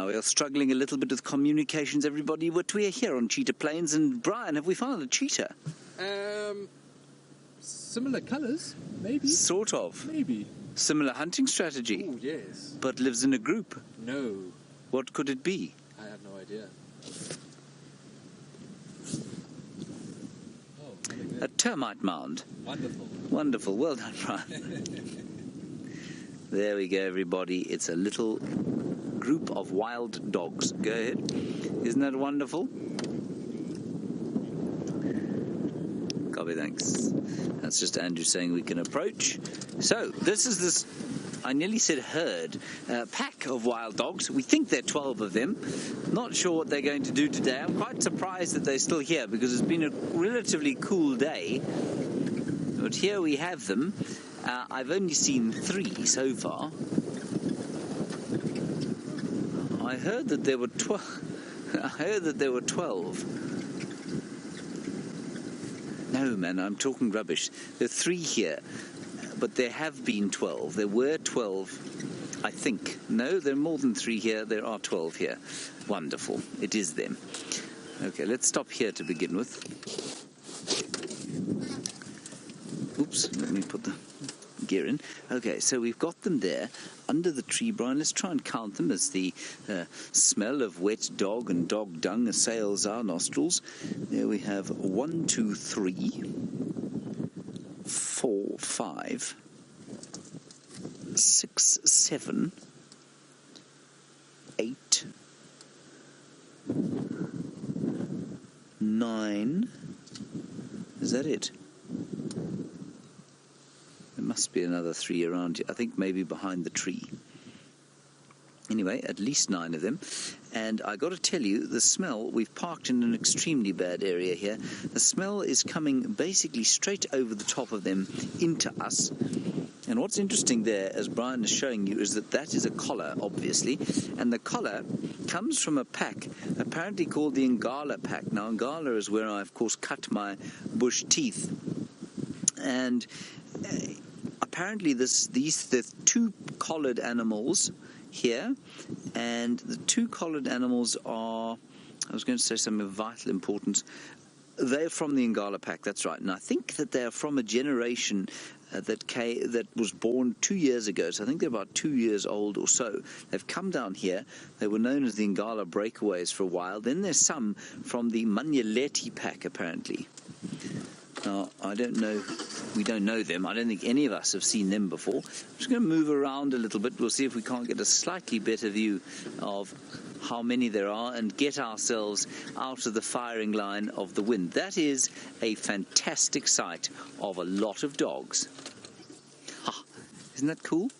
Now, we are struggling a little bit with communications, everybody, but we are here on Cheetah Plains. And Brian, have we found a cheetah? Similar colours, maybe. Sort of. Maybe. Similar hunting strategy. Oh, yes. But lives in a group. No. What could it be? I have no idea. Oh, a termite mound. Wonderful. Wonderful. Well done, Brian. There we go, everybody. It's a little group of wild dogs. Go ahead. Isn't that wonderful? Copy, thanks. That's just Andrew saying we can approach. So, this is this, I nearly said herd, pack of wild dogs. We think there are 12 of them. Not sure what they're going to do today. I'm quite surprised that they're still here because it's been a relatively cool day. But here we have them. I've only seen 3 so far. I heard that there were 12. I heard that there were 12. No, man, I'm talking rubbish. There are 3 here, but there have been 12. There were 12, I think. No, there are more than 3 here. There are 12 here. Wonderful. It is them. Okay, let's stop here to begin with. Oops, let me put the gear in. Okay, so we've got them there under the tree, Brian. Let's try and count them as the smell of wet dog and dog dung assails our nostrils. There we have 1, 2, 3, 4, 5, 6, 7, 8, 9. Is that it? There must be another 3 around here. I think maybe behind the tree. Anyway, at least 9 of them. And I got to tell you, the smell, we've parked in an extremely bad area here. The smell is coming basically straight over the top of them into us. And what's interesting there, as Brian is showing you, is that that is a collar, obviously. And the collar comes from a pack, apparently called the Ngala pack. Now, Ngala is where I, of course, cut my bush teeth. And apparently the 2 collared animals here, and the 2 collared animals are, I was going to say something of vital importance, they're from the Ngala pack, that's right, and I think that they're from a generation that was born 2 years ago, so I think they're about 2 years old or so. They've come down here. They were known as the Ngala breakaways for a while. Then there's some from the Manyaleti pack, apparently. Now, I don't know, we don't know them. I don't think any of us have seen them before. I'm just going to move around a little bit. We'll see if we can't get a slightly better view of how many there are and get ourselves out of the firing line of the wind. That is a fantastic sight of a lot of dogs. Ha! Isn't that cool?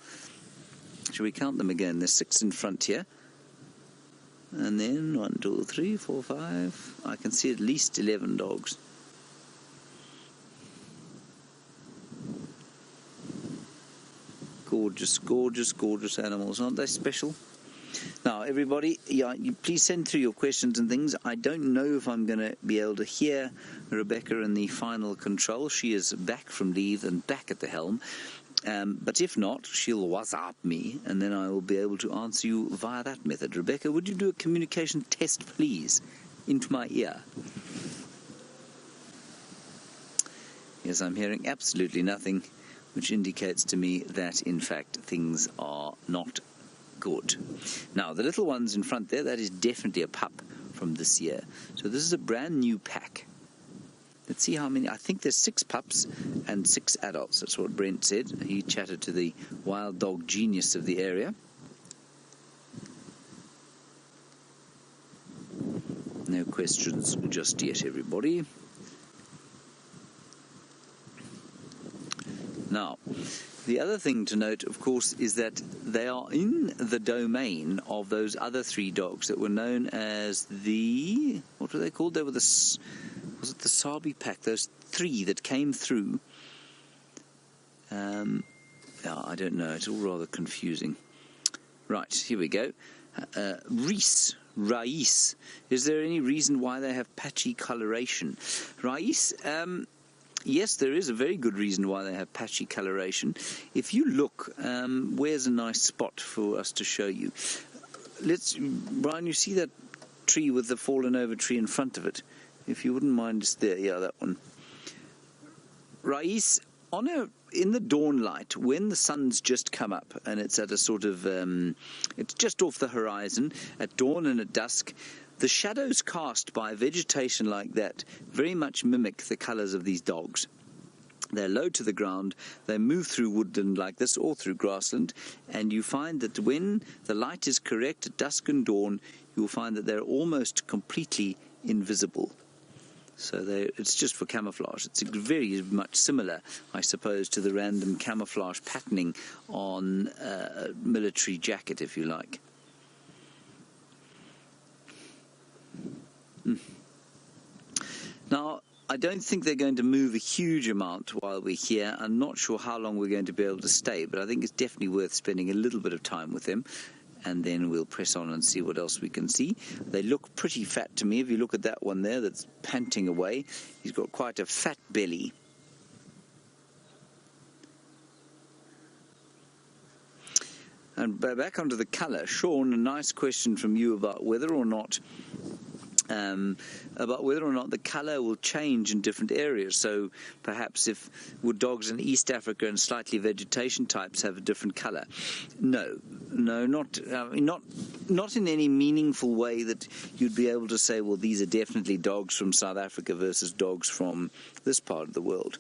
Shall we count them again? There's 6 in front here. And then 1, 2, 3, 4, 5. I can see at least 11 dogs. Gorgeous, gorgeous, gorgeous animals. Aren't they special? Now, everybody, you please send through your questions and things. I don't know if I'm going to be able to hear Rebecca in the final control. She is back from leave and back at the helm. But if not, she'll WhatsApp me, and then I will be able to answer you via that method. Rebecca, would you do a communication test, please, into my ear? Yes, I'm hearing absolutely nothing, which indicates to me that, in fact, things are not good. Now, the little ones in front there, that is definitely a pup from this year. So this is a brand new pack. Let's see how many. I think there's 6 pups and 6 adults. That's what Brent said. He chatted to the wild dog genius of the area. No questions just yet, everybody. Now, the other thing to note, of course, is that they are in the domain of those other 3 dogs that were known as the, what were they called? They were was it the Sabi pack? Those 3 that came through. Yeah, I don't know. It's all rather confusing. Right, here we go. Rais. Is there any reason why they have patchy coloration? Rais, yes, there is a very good reason why they have patchy coloration. If you look, where's a nice spot for us to show you? Brian, you see that tree with the fallen over tree in front of it? If you wouldn't mind just there, yeah, that one. Rais, in the dawn light, when the sun's just come up and it's at a sort of, it's just off the horizon, at dawn and at dusk, the shadows cast by vegetation like that very much mimic the colours of these dogs. They're low to the ground, they move through woodland like this or through grassland, and you find that when the light is correct at dusk and dawn, you'll find that they're almost completely invisible. So it's just for camouflage. It's very much similar, I suppose, to the random camouflage patterning on a military jacket, if you like. Now, I don't think they're going to move a huge amount while we're here. I'm not sure how long we're going to be able to stay, but I think it's definitely worth spending a little bit of time with them. And then we'll press on and see what else we can see. They look pretty fat to me. If you look at that one there that's panting away, he's got quite a fat belly. And back onto the colour. Sean, a nice question from you about whether or not the colour will change in different areas. So perhaps would dogs in East Africa and slightly vegetation types have a different colour? No, not in any meaningful way that you'd be able to say, well, these are definitely dogs from South Africa versus dogs from this part of the world.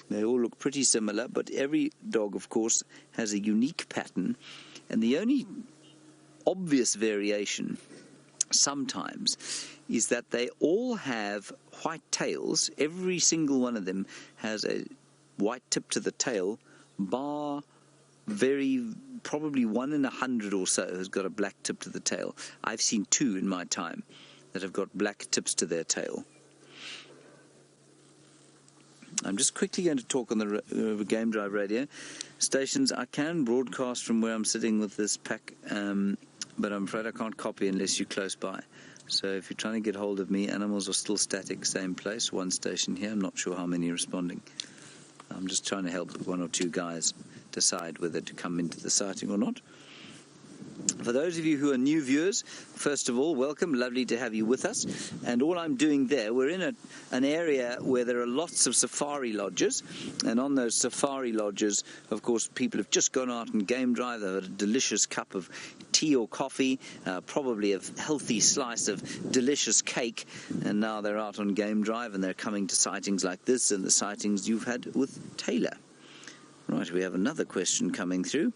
They all look pretty similar, but every dog, of course, has a unique pattern, and the only obvious variation sometimes is that they all have white tails. Every single one of them has a white tip to the tail, bar probably 1 in 100 or so has got a black tip to the tail. I've seen 2 in my time that have got black tips to their tail. I'm just quickly going to talk on the Game Drive radio stations. I can broadcast from where I'm sitting with this pack, but I'm afraid I can't copy unless you're close by. So if you're trying to get hold of me, animals are still static, same place, one station here. I'm not sure how many are responding. I'm just trying to help 1 or 2 guys decide whether to come into the sighting or not. For those of you who are new viewers, first of all, welcome. Lovely to have you with us. And all I'm doing there, we're in an area where there are lots of safari lodges. And on those safari lodges, of course, people have just gone out and game drive. They've had a delicious cup of tea or coffee, probably a healthy slice of delicious cake. And now they're out on game drive and they're coming to sightings like this and the sightings you've had with Taylor. Right, we have another question coming through.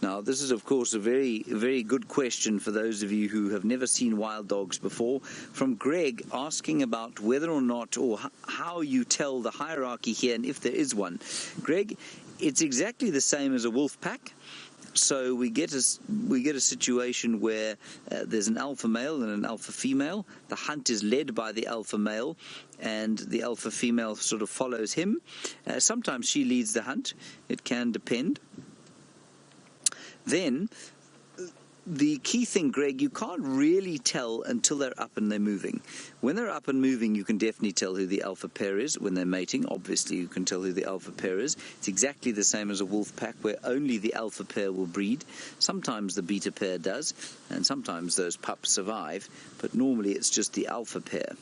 Now this is of course a very, very good question for those of you who have never seen wild dogs before, from Greg, asking about whether or not, or how you tell the hierarchy here, and if there is one. Greg, it's exactly the same as a wolf pack. So we get a situation where there's an alpha male and an alpha female. The hunt is led by the alpha male, and the alpha female sort of follows him. Sometimes she leads the hunt. It can depend. Then, the key thing, Greg, you can't really tell until they're up and they're moving. When they're up and moving, you can definitely tell who the alpha pair is. When they're mating, obviously you can tell who the alpha pair is. It's exactly the same as a wolf pack, where only the alpha pair will breed. Sometimes the beta pair does, and sometimes those pups survive, but normally it's just the alpha pair.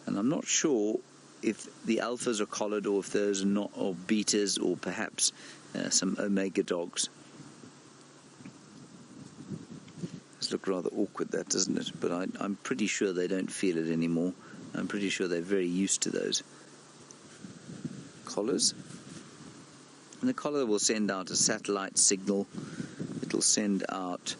And I'm not sure if the alphas are collared or if those are not, or betas, or perhaps some omega dogs. This looks rather awkward, that, doesn't it? But I'm pretty sure they don't feel it anymore. I'm pretty sure they're very used to those collars. And the collar will send out a satellite signal. It'll send out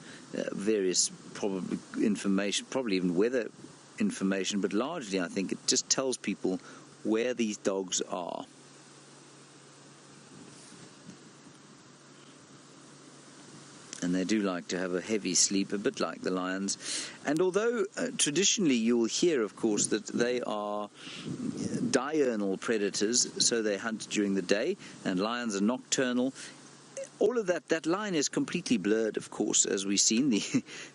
various probably information, probably even weather information, but largely I think it just tells people where these dogs are. And they do like to have a heavy sleep, a bit like the lions. And although traditionally you will hear, of course, that they are diurnal predators, so they hunt during the day, and lions are nocturnal, all of that line is completely blurred, of course, as we've seen. The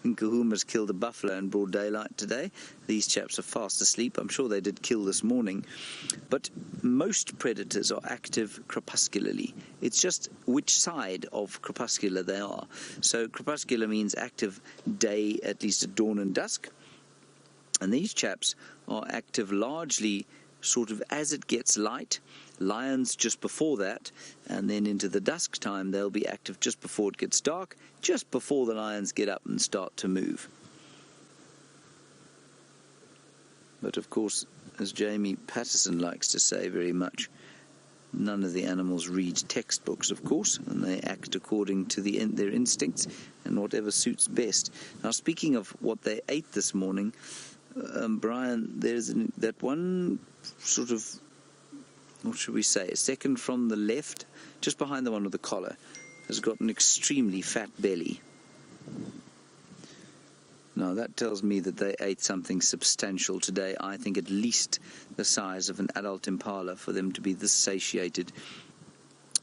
Nkahuma's killed a buffalo in broad daylight today. These chaps are fast asleep. I'm sure they did kill this morning. But most predators are active crepuscularly. It's just which side of crepuscular they are. So crepuscular means active day, at least at dawn and dusk. And these chaps are active largely sort of as it gets light. Lions just before that, and then into the dusk time they'll be active just before it gets dark, just before the lions get up and start to move. But of course, as Jamie Patterson likes to say very much, none of the animals read textbooks, of course, and they act according to their instincts and whatever suits best. Now, speaking of what they ate this morning, Brian, there's that one sort of, what should we say, a second from the left, just behind the one with the collar, has got an extremely fat belly. Now, that tells me that they ate something substantial today. I think at least the size of an adult impala for them to be this satiated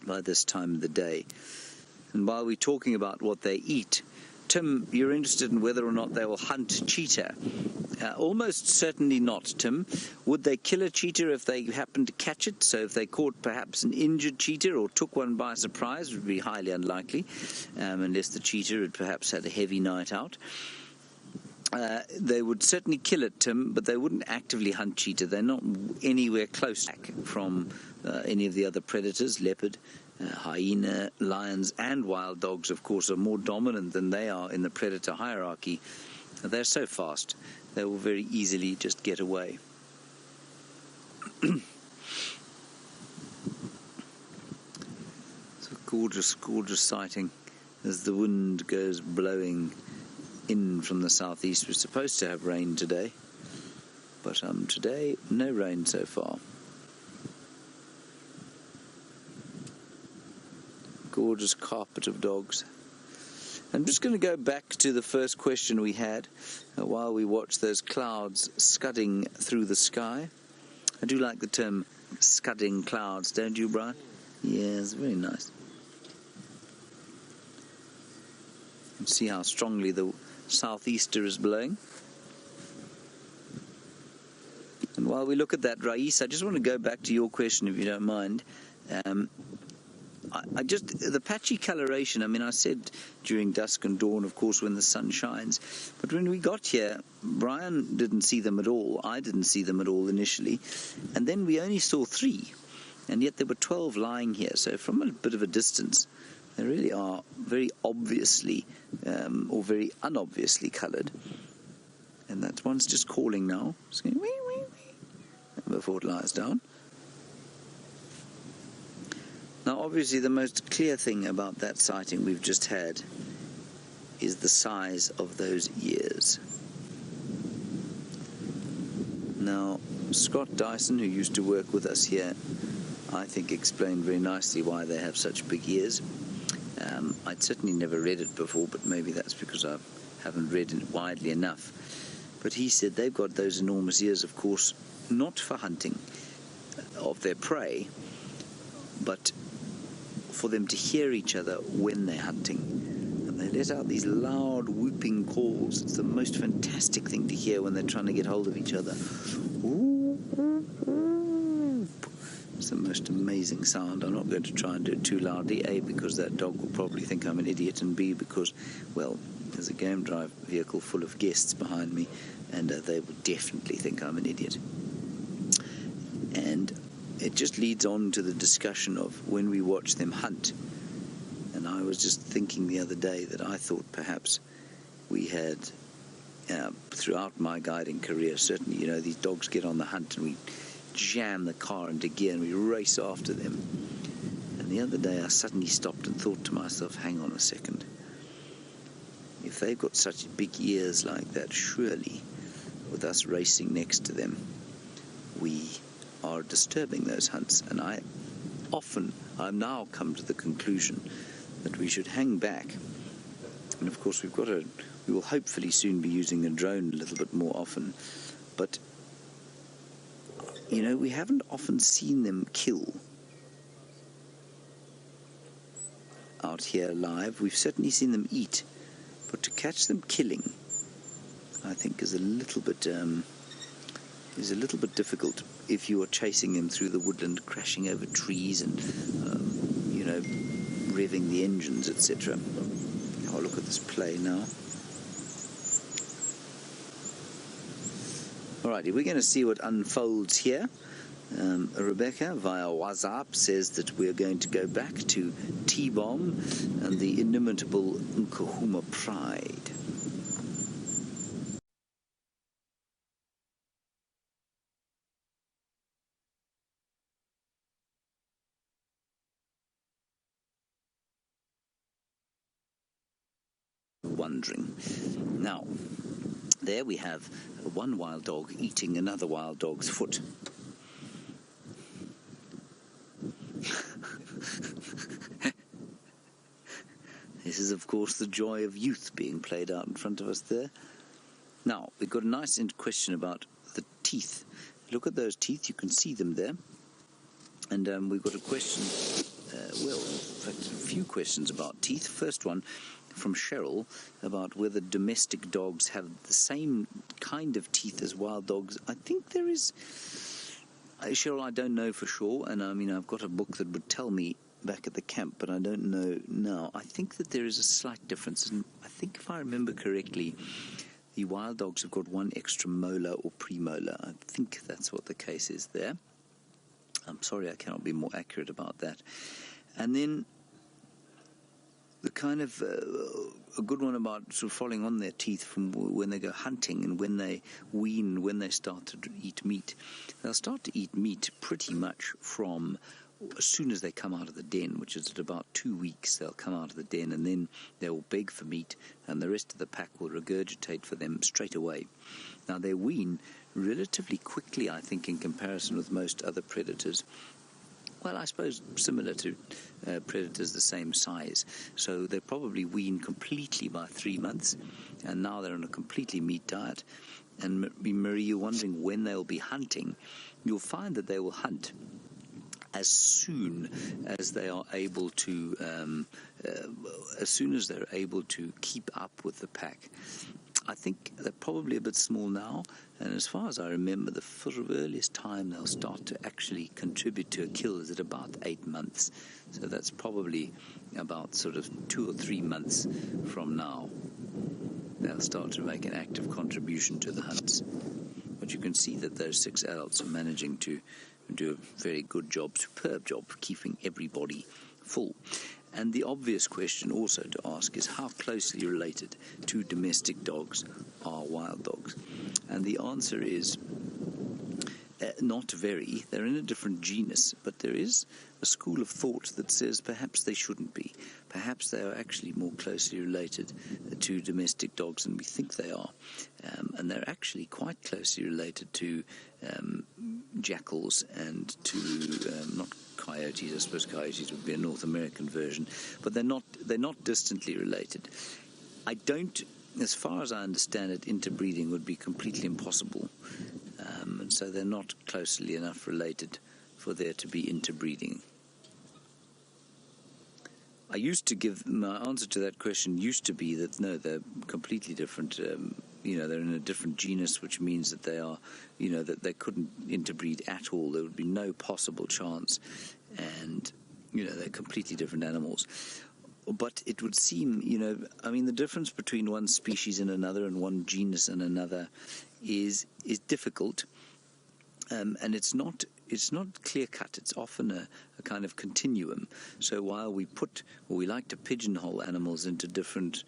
by this time of the day. And while we're talking about what they eat, Tim, you're interested in whether or not they will hunt cheetah. Almost certainly not, Tim. Would they kill a cheetah if they happened to catch it? So if they caught perhaps an injured cheetah or took one by surprise, it would be highly unlikely, unless the cheetah had perhaps had a heavy night out. They would certainly kill it, Tim, but they wouldn't actively hunt cheetah. They're not anywhere close from any of the other predators. Leopard, hyena, lions, and wild dogs, of course, are more dominant than they are in the predator hierarchy. They're so fast, they will very easily just get away. It's a gorgeous, gorgeous sighting as the wind goes blowing in from the southeast. We're supposed to have rain today, but today, no rain so far. Gorgeous carpet of dogs. I'm just going to go back to the first question we had while we watch those clouds scudding through the sky. I do like the term scudding clouds, don't you, Brian? Yeah, it's very nice. And see how strongly the southeaster is blowing. And while we look at that, Rais, I just want to go back to your question, if you don't mind. The patchy coloration, I mean, I said during dusk and dawn, of course, when the sun shines. But when we got here, Brian didn't see them at all. I didn't see them at all initially. And then we only saw 3. And yet there were 12 lying here. So from a bit of a distance, they really are very obviously or very unobviously coloured. And that one's just calling now. It's going wee, wee, wee, before it lies down. Now, obviously, the most clear thing about that sighting we've just had is the size of those ears. Now, Scott Dyson, who used to work with us here, I think explained very nicely why they have such big ears. I'd certainly never read it before, but maybe that's because I haven't read it widely enough. But he said they've got those enormous ears, of course, not for hunting of their prey, but for them to hear each other when they're hunting. And they let out these loud whooping calls. It's the most fantastic thing to hear when they're trying to get hold of each other. It's the most amazing sound. I'm not going to try and do it too loudly, A, because that dog will probably think I'm an idiot, and B, because, well, there's a game drive vehicle full of guests behind me, and they will definitely think I'm an idiot. And it just leads on to the discussion of when we watch them hunt. And I was just thinking the other day that I thought perhaps we had, throughout my guiding career, certainly, you know, these dogs get on the hunt and we jam the car into gear and we race after them. And the other day I suddenly stopped and thought to myself, hang on a second. If they've got such big ears like that, surely with us racing next to them, we are disturbing those hunts. And I've now come to the conclusion that we should hang back. And of course we will hopefully soon be using a drone a little bit more often. But, you know, we haven't often seen them kill. out here live. We've certainly seen them eat, but to catch them killing, I think, is a little bit difficult if you are chasing them through the woodland, crashing over trees and revving the engines, etc. Oh, look at this play now. Alrighty, we're going to see what unfolds here. Rebecca via WhatsApp says that we're going to go back to T-Bomb and the inimitable Nkahuma Pride. Wondering. Now, there we have one wild dog eating another wild dog's foot. This is, of course, the joy of youth being played out in front of us there. Now, we've got a nice question about the teeth. Look at those teeth, you can see them there. And we've got a question, in fact, a few questions about teeth. First one from Cheryl about whether domestic dogs have the same kind of teeth as wild dogs. I think there is. Cheryl, I don't know for sure, and I mean, I've got a book that would tell me back at the camp, but I don't know now. I think that there is a slight difference, and I think if I remember correctly, the wild dogs have got one extra molar or premolar. I think that's what the case is there. I'm sorry, I cannot be more accurate about that. And then the kind of a good one about sort of following on their teeth from when they go hunting and when they wean, when they start to eat meat. They'll start to eat meat pretty much from as soon as they come out of the den, which is at about 2 weeks. They'll come out of the den and then they'll beg for meat, and the rest of the pack will regurgitate for them straight away. Now, they wean relatively quickly, I think, in comparison with most other predators. Well, I suppose similar to predators the same size. So they probably wean completely by 3 months, and now they're on a completely meat diet. And Marie, you're wondering when they'll be hunting. You'll find that they will hunt as soon as they are able to, keep up with the pack. I think they're probably a bit small now, and as far as I remember, the sort of earliest time they'll start to actually contribute to a kill is at about 8 months. So that's probably about sort of 2 or 3 months from now. They'll start to make an active contribution to the hunts. But you can see that those 6 adults are managing to do a very good job, superb job, keeping everybody full. And the obvious question also to ask is how closely related to domestic dogs are wild dogs? And the answer is not very. They're in a different genus, but there is a school of thought that says perhaps they shouldn't be. Perhaps they are actually more closely related to domestic dogs than we think they are. And they're actually quite closely related to jackals and to not coyotes. I suppose coyotes would be a North American version, but they're not distantly related. As far as I understand it, interbreeding would be completely impossible, and so they're not closely enough related for there to be interbreeding. I used to give my answer to that question used to be that no, they're completely different. They're in a different genus, which means that they are, that they couldn't interbreed at all. There would be no possible chance, and they're completely different animals. But it would seem, the difference between one species and another and one genus and another is difficult, and it's not clear-cut. It's often a kind of continuum. So while we like to pigeonhole animals into different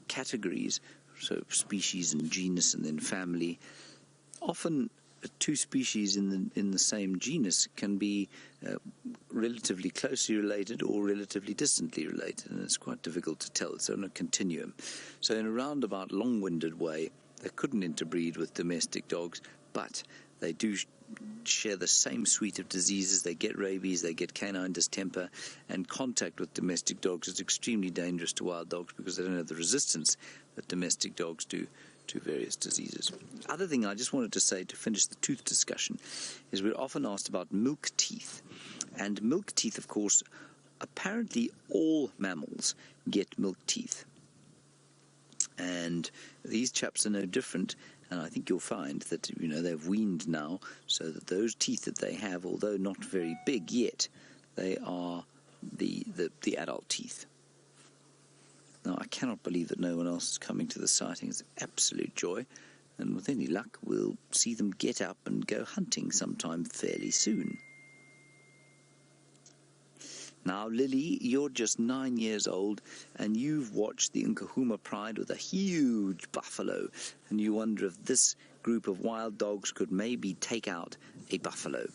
categories, so species and genus and then family, often 2 species in the same genus can be relatively closely related or relatively distantly related, and it's quite difficult to tell. It's on a continuum. So in a roundabout, long-winded way, they couldn't interbreed with domestic dogs, but they do share the same suite of diseases. They get rabies, they get canine distemper, and contact with domestic dogs is extremely dangerous to wild dogs because they don't have the resistance that domestic dogs do to various diseases. Other thing I just wanted to say to finish the tooth discussion is we're often asked about milk teeth. And milk teeth, of course, apparently all mammals get milk teeth. And these chaps are no different, and I think you'll find that, they've weaned now, so that those teeth that they have, although not very big yet, they are the adult teeth. Now, I cannot believe that no one else is coming to the sighting. It's an absolute joy, and with any luck, we'll see them get up and go hunting sometime fairly soon. Now, Lily, you're just 9 years old, and you've watched the Nkahuma Pride with a huge buffalo, and you wonder if this group of wild dogs could maybe take out a buffalo.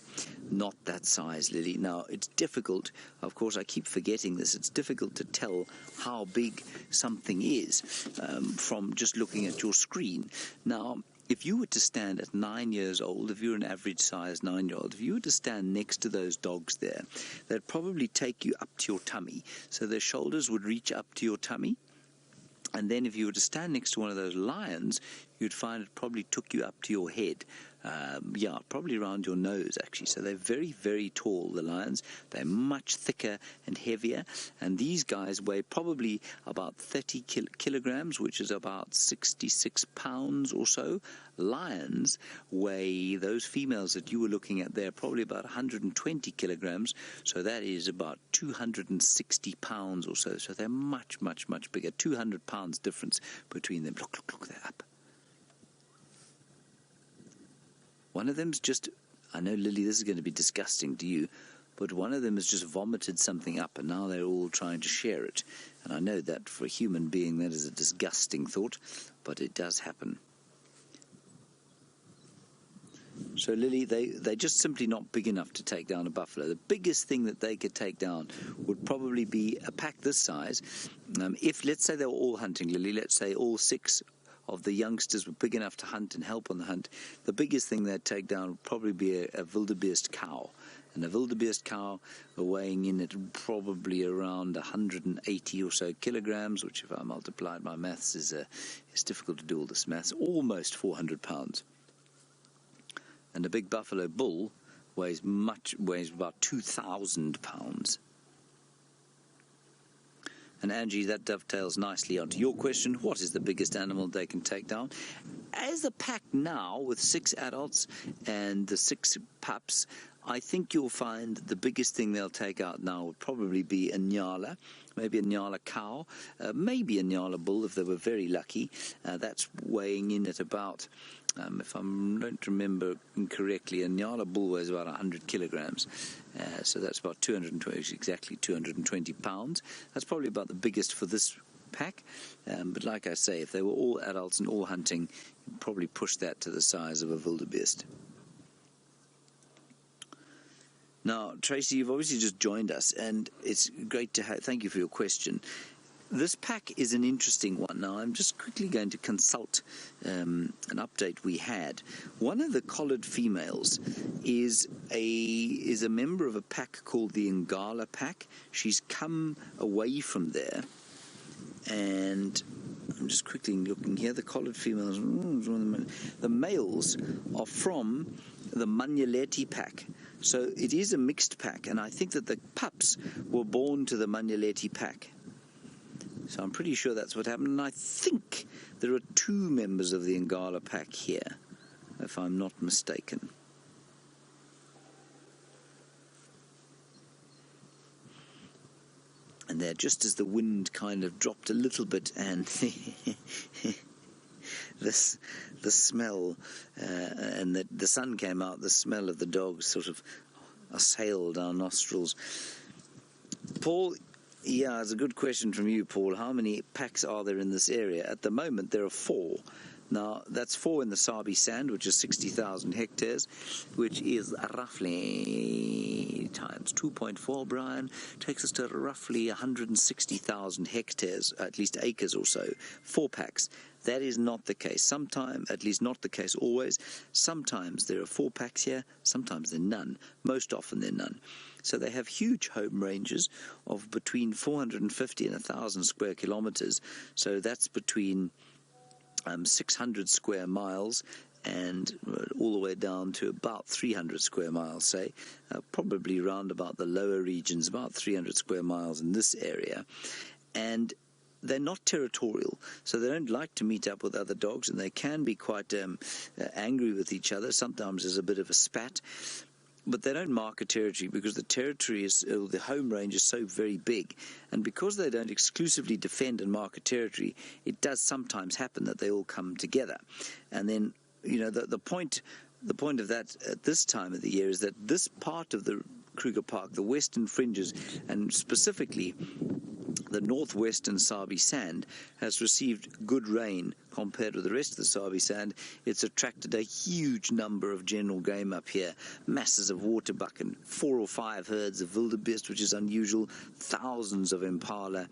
Not that size, Lily. Now, it's difficult, of course, I keep forgetting this, it's difficult to tell how big something is from just looking at your screen. Now, if you were to stand at 9 years old, if you're an average size 9-year-old, if you were to stand next to those dogs there, they'd probably take you up to your tummy. So their shoulders would reach up to your tummy. And then if you were to stand next to one of those lions, you'd find it probably took you up to your head. Probably around your nose, actually. So they're very, very tall, the lions. They're much thicker and heavier. And these guys weigh probably about 30 kilograms, which is about 66 pounds or so. Lions weigh, those females that you were looking at there, probably about 120 kilograms. So that is about 260 pounds or so. So they're much, much, much bigger. 200 pounds difference between them. Look, they're up. One of them's just, I know, Lily, this is going to be disgusting to you, but one of them has just vomited something up, and now they're all trying to share it. And I know that for a human being, that is a disgusting thought, but it does happen. So, Lily, they're just simply not big enough to take down a buffalo. The biggest thing that they could take down would probably be a pack this size. If, let's say they were all hunting, Lily, let's say all 6 of the youngsters were big enough to hunt and help on the hunt, the biggest thing they'd take down would probably be a wildebeest cow. And a wildebeest cow weighing in at probably around 180 or so kilograms, which if I multiplied my maths is difficult to do all this maths, almost 400 pounds. And a big buffalo bull weighs about 2,000 pounds. And Angie, that dovetails nicely onto your question. What is the biggest animal they can take down? As a pack now, with 6 adults and the 6 pups, I think you'll find the biggest thing they'll take out now would probably be a nyala, maybe a nyala cow, maybe a nyala bull if they were very lucky. That's weighing in at about, if I don't remember incorrectly, a nyala bull weighs about 100 kilograms. So that's about 220 pounds. That's probably about the biggest for this pack. But like I say, if they were all adults and all hunting, you'd probably push that to the size of a wildebeest. Now, Tracy, you've obviously just joined us, and it's great to thank you for your question. This pack is an interesting one. Now, I'm just quickly going to consult an update we had. One of the collared females is a member of a pack called the Ngala pack. She's come away from there, and I'm just quickly looking here. The collared females, the males are from the Manyaleti pack. So it is a mixed pack, and I think that the pups were born to the Manyaleti pack. So I'm pretty sure that's what happened, and I think there are 2 members of the Ngala pack here, if I'm not mistaken. And there, just as the wind kind of dropped a little bit, and the smell, and the sun came out, the smell of the dogs sort of assailed our nostrils. Paul, yeah, it's a good question from you, Paul. How many packs are there in this area? At the moment, there are 4. Now, that's 4 in the Sabi Sand, which is 60,000 hectares, which is roughly times 2.4, Brian, takes us to roughly 160,000 hectares, at least acres or so, 4 packs. That is not the case. Sometimes, at least not the case always, sometimes there are 4 packs here, sometimes there are none. Most often there are none. So they have huge home ranges of between 450 and 1,000 square kilometers. So that's between 600 square miles and all the way down to about 300 square miles, say, probably round about the lower regions, about 300 square miles in this area. And they're not territorial, so they don't like to meet up with other dogs, and they can be quite angry with each other. Sometimes there's a bit of a spat, but they don't mark a territory because the territory is, the home range is so very big. And because they don't exclusively defend and mark a territory, it does sometimes happen that they all come together. And then, you know, the point of that at this time of the year is that this part of the Kruger Park, the western fringes, and specifically the northwestern Sabi sand, has received good rain compared with the rest of the Sabi sand. It's attracted a huge number of general game up here, masses of waterbuck and 4 or 5 herds of wildebeest, which is unusual, thousands of impala,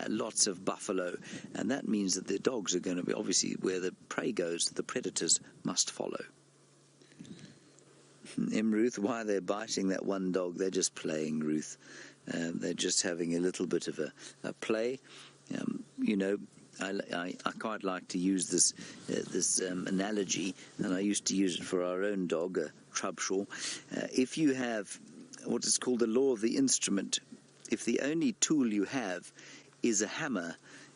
lots of buffalo, and that means that the dogs are going to be, obviously, where the prey goes, the predators must follow. Ruth, why they're biting that one dog? They're just playing, Ruth. They're just having a little bit of a play. You know, I quite like to use this analogy, and I used to use it for our own dog, Trubshaw. If you have what is called the law of the instrument, if the only tool you have is a hammer,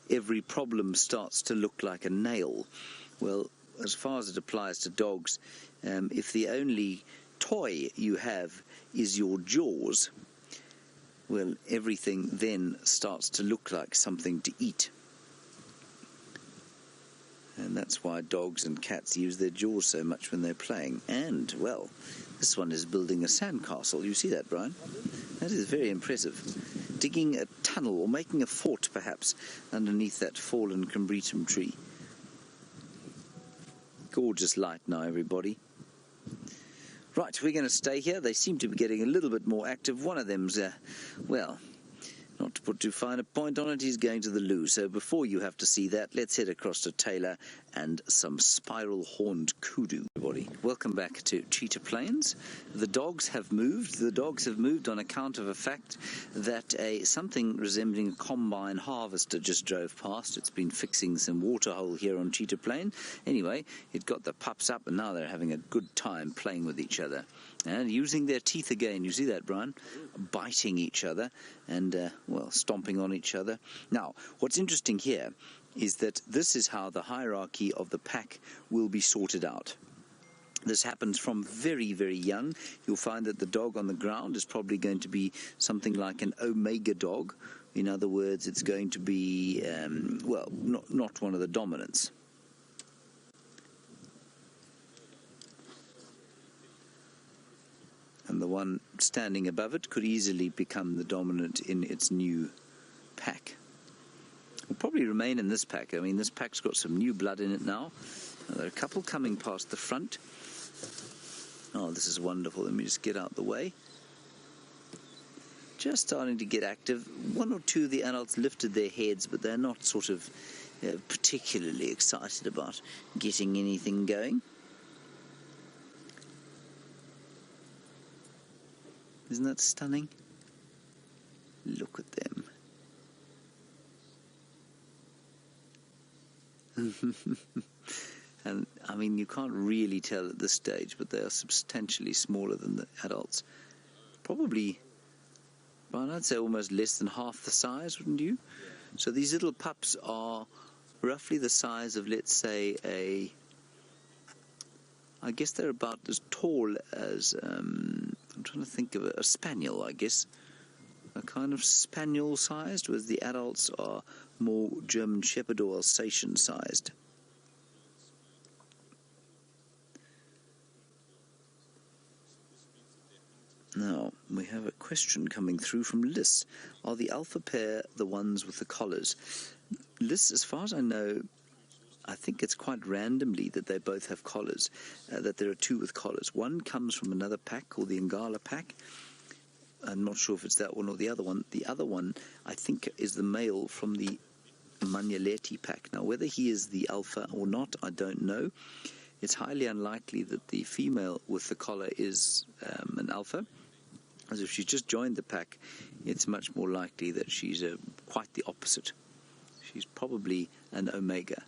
every problem starts to look like a nail. Well, as far as it applies to dogs, if the only toy you have is your jaws, well, everything then starts to look like something to eat. And that's why dogs and cats use their jaws so much when they're playing. And, well, this one is building a sandcastle. You see that, Brian? That is very impressive. Digging a tunnel, or making a fort, perhaps, underneath that fallen combretum tree. Gorgeous light now, everybody. Right, we're going to stay here. They seem to be getting a little bit more active. One of them's, well, not to put too fine a point on it, he's going to the loo. So before you have to see that, let's head across to Taylor and some spiral-horned kudu. Everybody, welcome back to Cheetah Plains. The dogs have moved. The dogs have moved on account of a fact that something resembling a combine harvester just drove past. It's been fixing some waterhole here on Cheetah Plain. Anyway, it got the pups up, and now they're having a good time playing with each other and using their teeth again. You see that, Brian? Biting each other and, well, stomping on each other. Now, what's interesting here is that this is how the hierarchy of the pack will be sorted out. This happens from very, very young. You'll find that the dog on the ground is probably going to be something like an omega dog. In other words, it's going to be, well, not one of the dominants. And the one standing above it could easily become the dominant in its new pack. Will probably remain in this pack. I mean, this pack's got some new blood in it now. There are a couple coming past the front. Oh, this is wonderful. Let me just get out the way. Just starting to get active. One or two of the adults lifted their heads, but they're not sort of particularly excited about getting anything going. Isn't that stunning? Look at them. And, I mean, you can't really tell at this stage, but they are substantially smaller than the adults. Probably, well, I'd say almost less than half the size, wouldn't you? So these little pups are roughly the size of, let's say, I guess they're about as tall as, I'm trying to think of a spaniel, I guess. A kind of spaniel-sized, whereas the adults are more German Shepherd or Alsatian-sized. Now, we have a question coming through from Liz. Are the alpha pair the ones with the collars? Liz, as far as I know, I think it's quite randomly that they both have collars, that there are two with collars. One comes from another pack called the Ngala pack. I'm not sure if it's that one or the other one. The other one, I think, is the male from the Manyaleti pack. Now, whether he is the alpha or not, I don't know. It's highly unlikely that the female with the collar is an alpha. As if she's just joined the pack, it's much more likely that she's quite the opposite. She's probably an omega.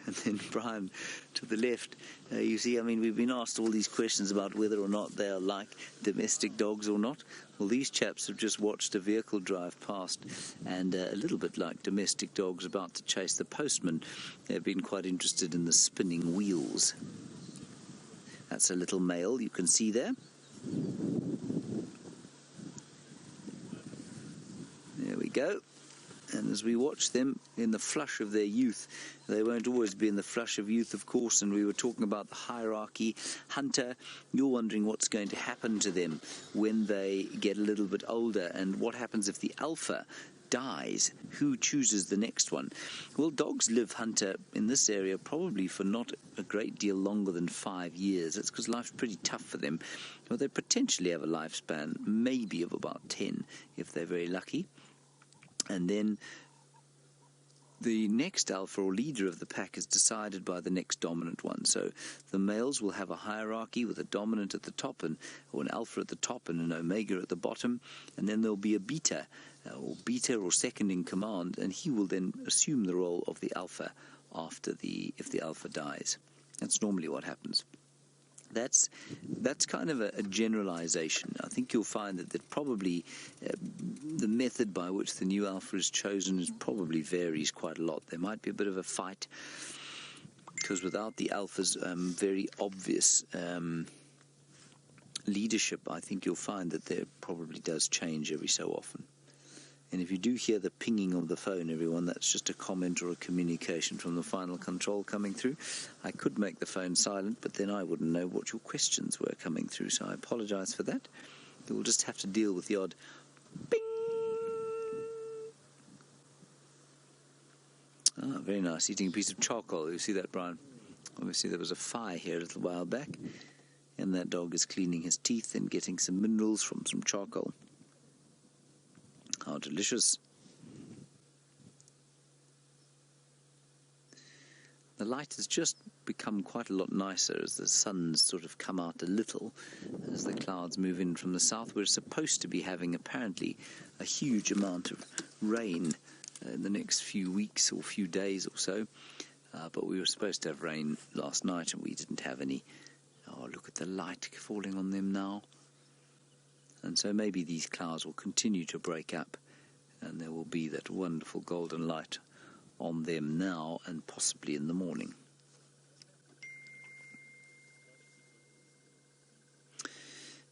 And then Brian, to the left, you see, I mean, we've been asked all these questions about whether or not they are like domestic dogs or not. Well, these chaps have just watched a vehicle drive past, and a little bit like domestic dogs about to chase the postman, they've been quite interested in the spinning wheels. That's a little male you can see there. There we go. And as we watch them in the flush of their youth, they won't always be in the flush of youth, of course, and we were talking about the hierarchy. Hunter, you're wondering what's going to happen to them when they get a little bit older, and what happens if the alpha dies? Who chooses the next one? Well, dogs live, Hunter, in this area probably for not a great deal longer than 5 years. That's because life's pretty tough for them. Well, they potentially have a lifespan maybe of about 10 if they're very lucky. And then the next alpha or leader of the pack is decided by the next dominant one. So the males will have a hierarchy with a dominant at the top, or an alpha at the top and an omega at the bottom, and then there'll be a beta or second in command, and he will then assume the role of the alpha if the alpha dies. That's normally what happens. That's kind of a generalization. I think you'll find that probably the method by which the new alpha is chosen probably varies quite a lot. There might be a bit of a fight, because without the alpha's very obvious leadership, I think you'll find that there probably does change every so often. And if you do hear the pinging of the phone, everyone, that's just a comment or a communication from the final control coming through. I could make the phone silent, but then I wouldn't know what your questions were coming through, so I apologize for that. We'll just have to deal with the odd ping. Ah, very nice, eating a piece of charcoal. You see that, Brian? Obviously there was a fire here a little while back, and that dog is cleaning his teeth and getting some minerals from some charcoal. How delicious. The light has just become quite a lot nicer as the sun's sort of come out a little as the clouds move in from the south. We're supposed to be having apparently a huge amount of rain in the next few weeks or few days or so, but we were supposed to have rain last night and we didn't have any. Oh, look at the light falling on them now. And so maybe these clouds will continue to break up, and there will be that wonderful golden light on them now and possibly in the morning.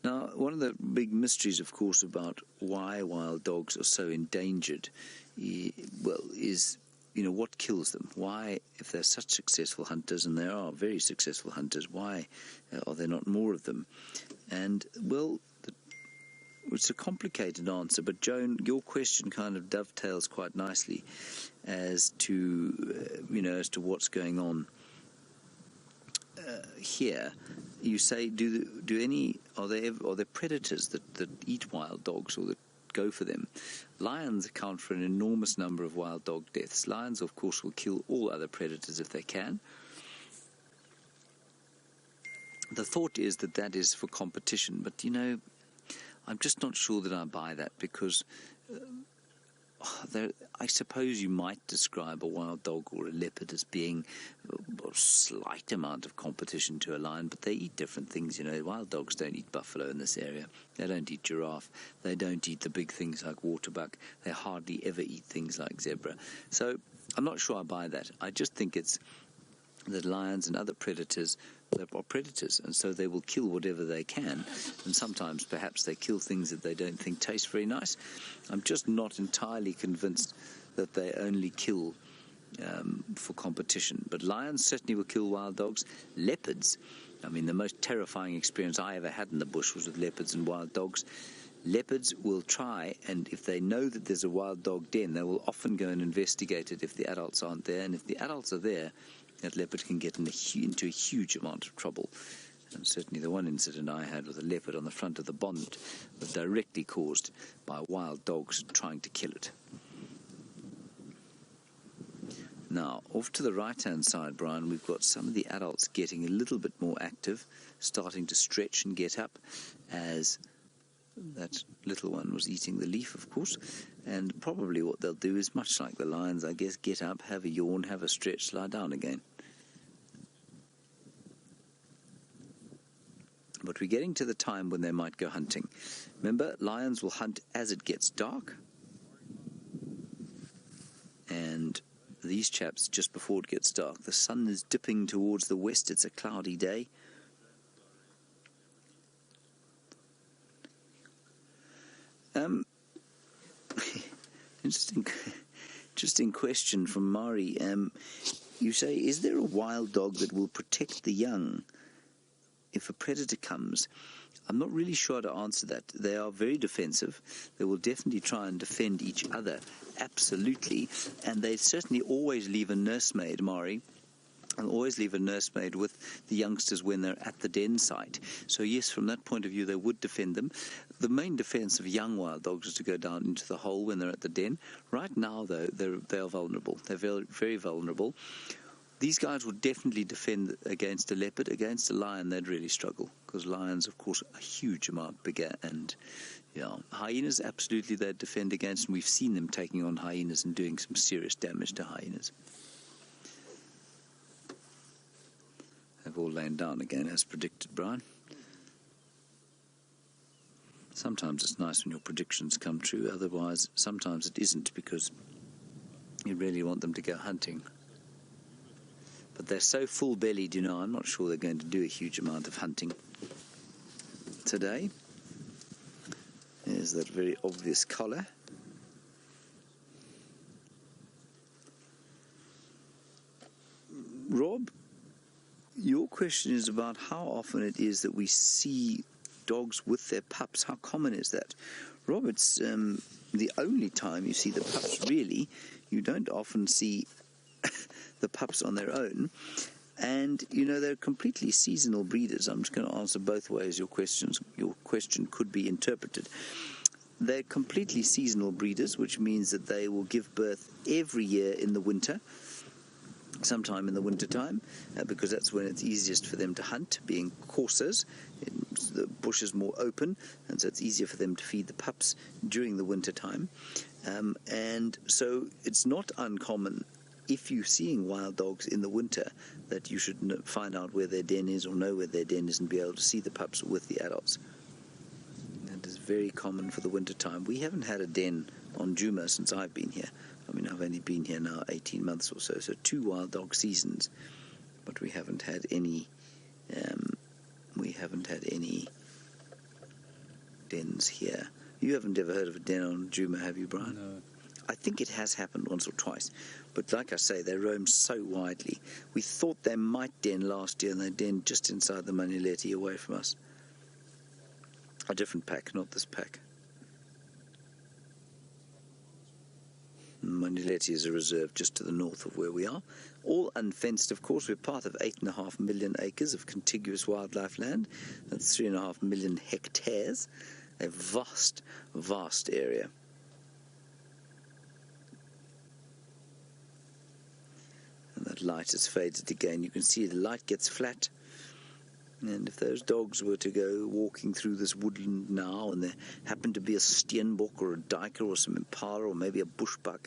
Now, one of the big mysteries, of course, about why wild dogs are so endangered, is what kills them? Why, if they're such successful hunters, and they are very successful hunters, why are there not more of them? And, well, it's a complicated answer, but Joan, your question kind of dovetails quite nicely as to what's going on here. You say, are there predators that eat wild dogs or that go for them? Lions account for an enormous number of wild dog deaths. Lions, of course, will kill all other predators if they can. The thought is that is for competition, but I'm just not sure that I buy that, because I suppose you might describe a wild dog or a leopard as being a slight amount of competition to a lion, but they eat different things. Wild dogs don't eat buffalo in this area. They don't eat giraffe. They don't eat the big things like waterbuck. They hardly ever eat things like zebra. So I'm not sure I buy that. I just think it's that lions and other predators are predators, and so they will kill whatever they can, and sometimes perhaps they kill things that they don't think taste very nice. I'm just not entirely convinced that they only kill for competition, but lions certainly will kill wild dogs. Leopards, I mean, the most terrifying experience I ever had in the bush was with leopards and wild dogs. Leopards will try, and if they know that there's a wild dog den, they will often go and investigate it if the adults aren't there, and if the adults are there, that leopard can get into a huge amount of trouble. And certainly the one incident I had with a leopard on the front of the bonnet was directly caused by wild dogs trying to kill it. Now, off to the right-hand side, Brian, we've got some of the adults getting a little bit more active, starting to stretch and get up, as that little one was eating the leaf, of course. And probably what they'll do is, much like the lions, I guess, get up, have a yawn, have a stretch, lie down again. we're getting to the time when they might go hunting. Remember, lions will hunt as it gets dark, and these chaps just before it gets dark. The sun is dipping towards the west. It's a cloudy day. Interesting question from Mari. You say, is there a wild dog that will protect the young if a predator comes? I'm not really sure how to answer that. They are very defensive. They will definitely try and defend each other, absolutely. And they certainly always leave a nursemaid, Mari, and always leave a nursemaid with the youngsters when they're at the den site. So yes, from that point of view, they would defend them. The main defense of young wild dogs is to go down into the hole when they're at the den. Right now, though, they are vulnerable. They're very, very vulnerable. These guys would definitely defend against a leopard. Against a lion, they'd really struggle, because lions, of course, are a huge amount bigger. And hyenas, absolutely, they'd defend against, and we've seen them taking on hyenas and doing some serious damage to hyenas. They've all lain down again, as predicted, Brian. Sometimes it's nice when your predictions come true. Otherwise, sometimes it isn't, because you really want them to go hunting. But they're so full-bellied, I'm not sure they're going to do a huge amount of hunting today. There's that very obvious collar. Rob, your question is about how often it is that we see dogs with their pups. How common is that? Rob, it's the only time you see the pups, really. You don't often see the pups on their own. And, they're completely seasonal breeders. I'm just going to answer both ways your question could be interpreted. They're completely seasonal breeders, which means that they will give birth every year in the winter, sometime in the winter time, because that's when it's easiest for them to hunt, being coursers. The bush is more open, and so it's easier for them to feed the pups during the winter time. And so it's not uncommon, if you're seeing wild dogs in the winter, that you should find out where their den is or know where their den is and be able to see the pups with the adults. That is very common for the winter time. We haven't had a den on Djuma since I've been here. I've only been here now 18 months or so 2 wild dog seasons, but we haven't had any dens here. You haven't ever heard of a den on Djuma, have you, Brian? No. I think it has happened once or twice, but like I say, they roam so widely. We thought they might den last year, and they den just inside the Manileti, away from us. A different pack, not this pack. Manileti is a reserve just to the north of where we are. All unfenced, of course. We're part of 8.5 million acres of contiguous wildlife land. That's 3.5 million hectares. A vast, vast area. And that light has faded again. You can see the light gets flat. And if those dogs were to go walking through this woodland now, and there happened to be a steenbok or a duiker or some impala or maybe a bushbuck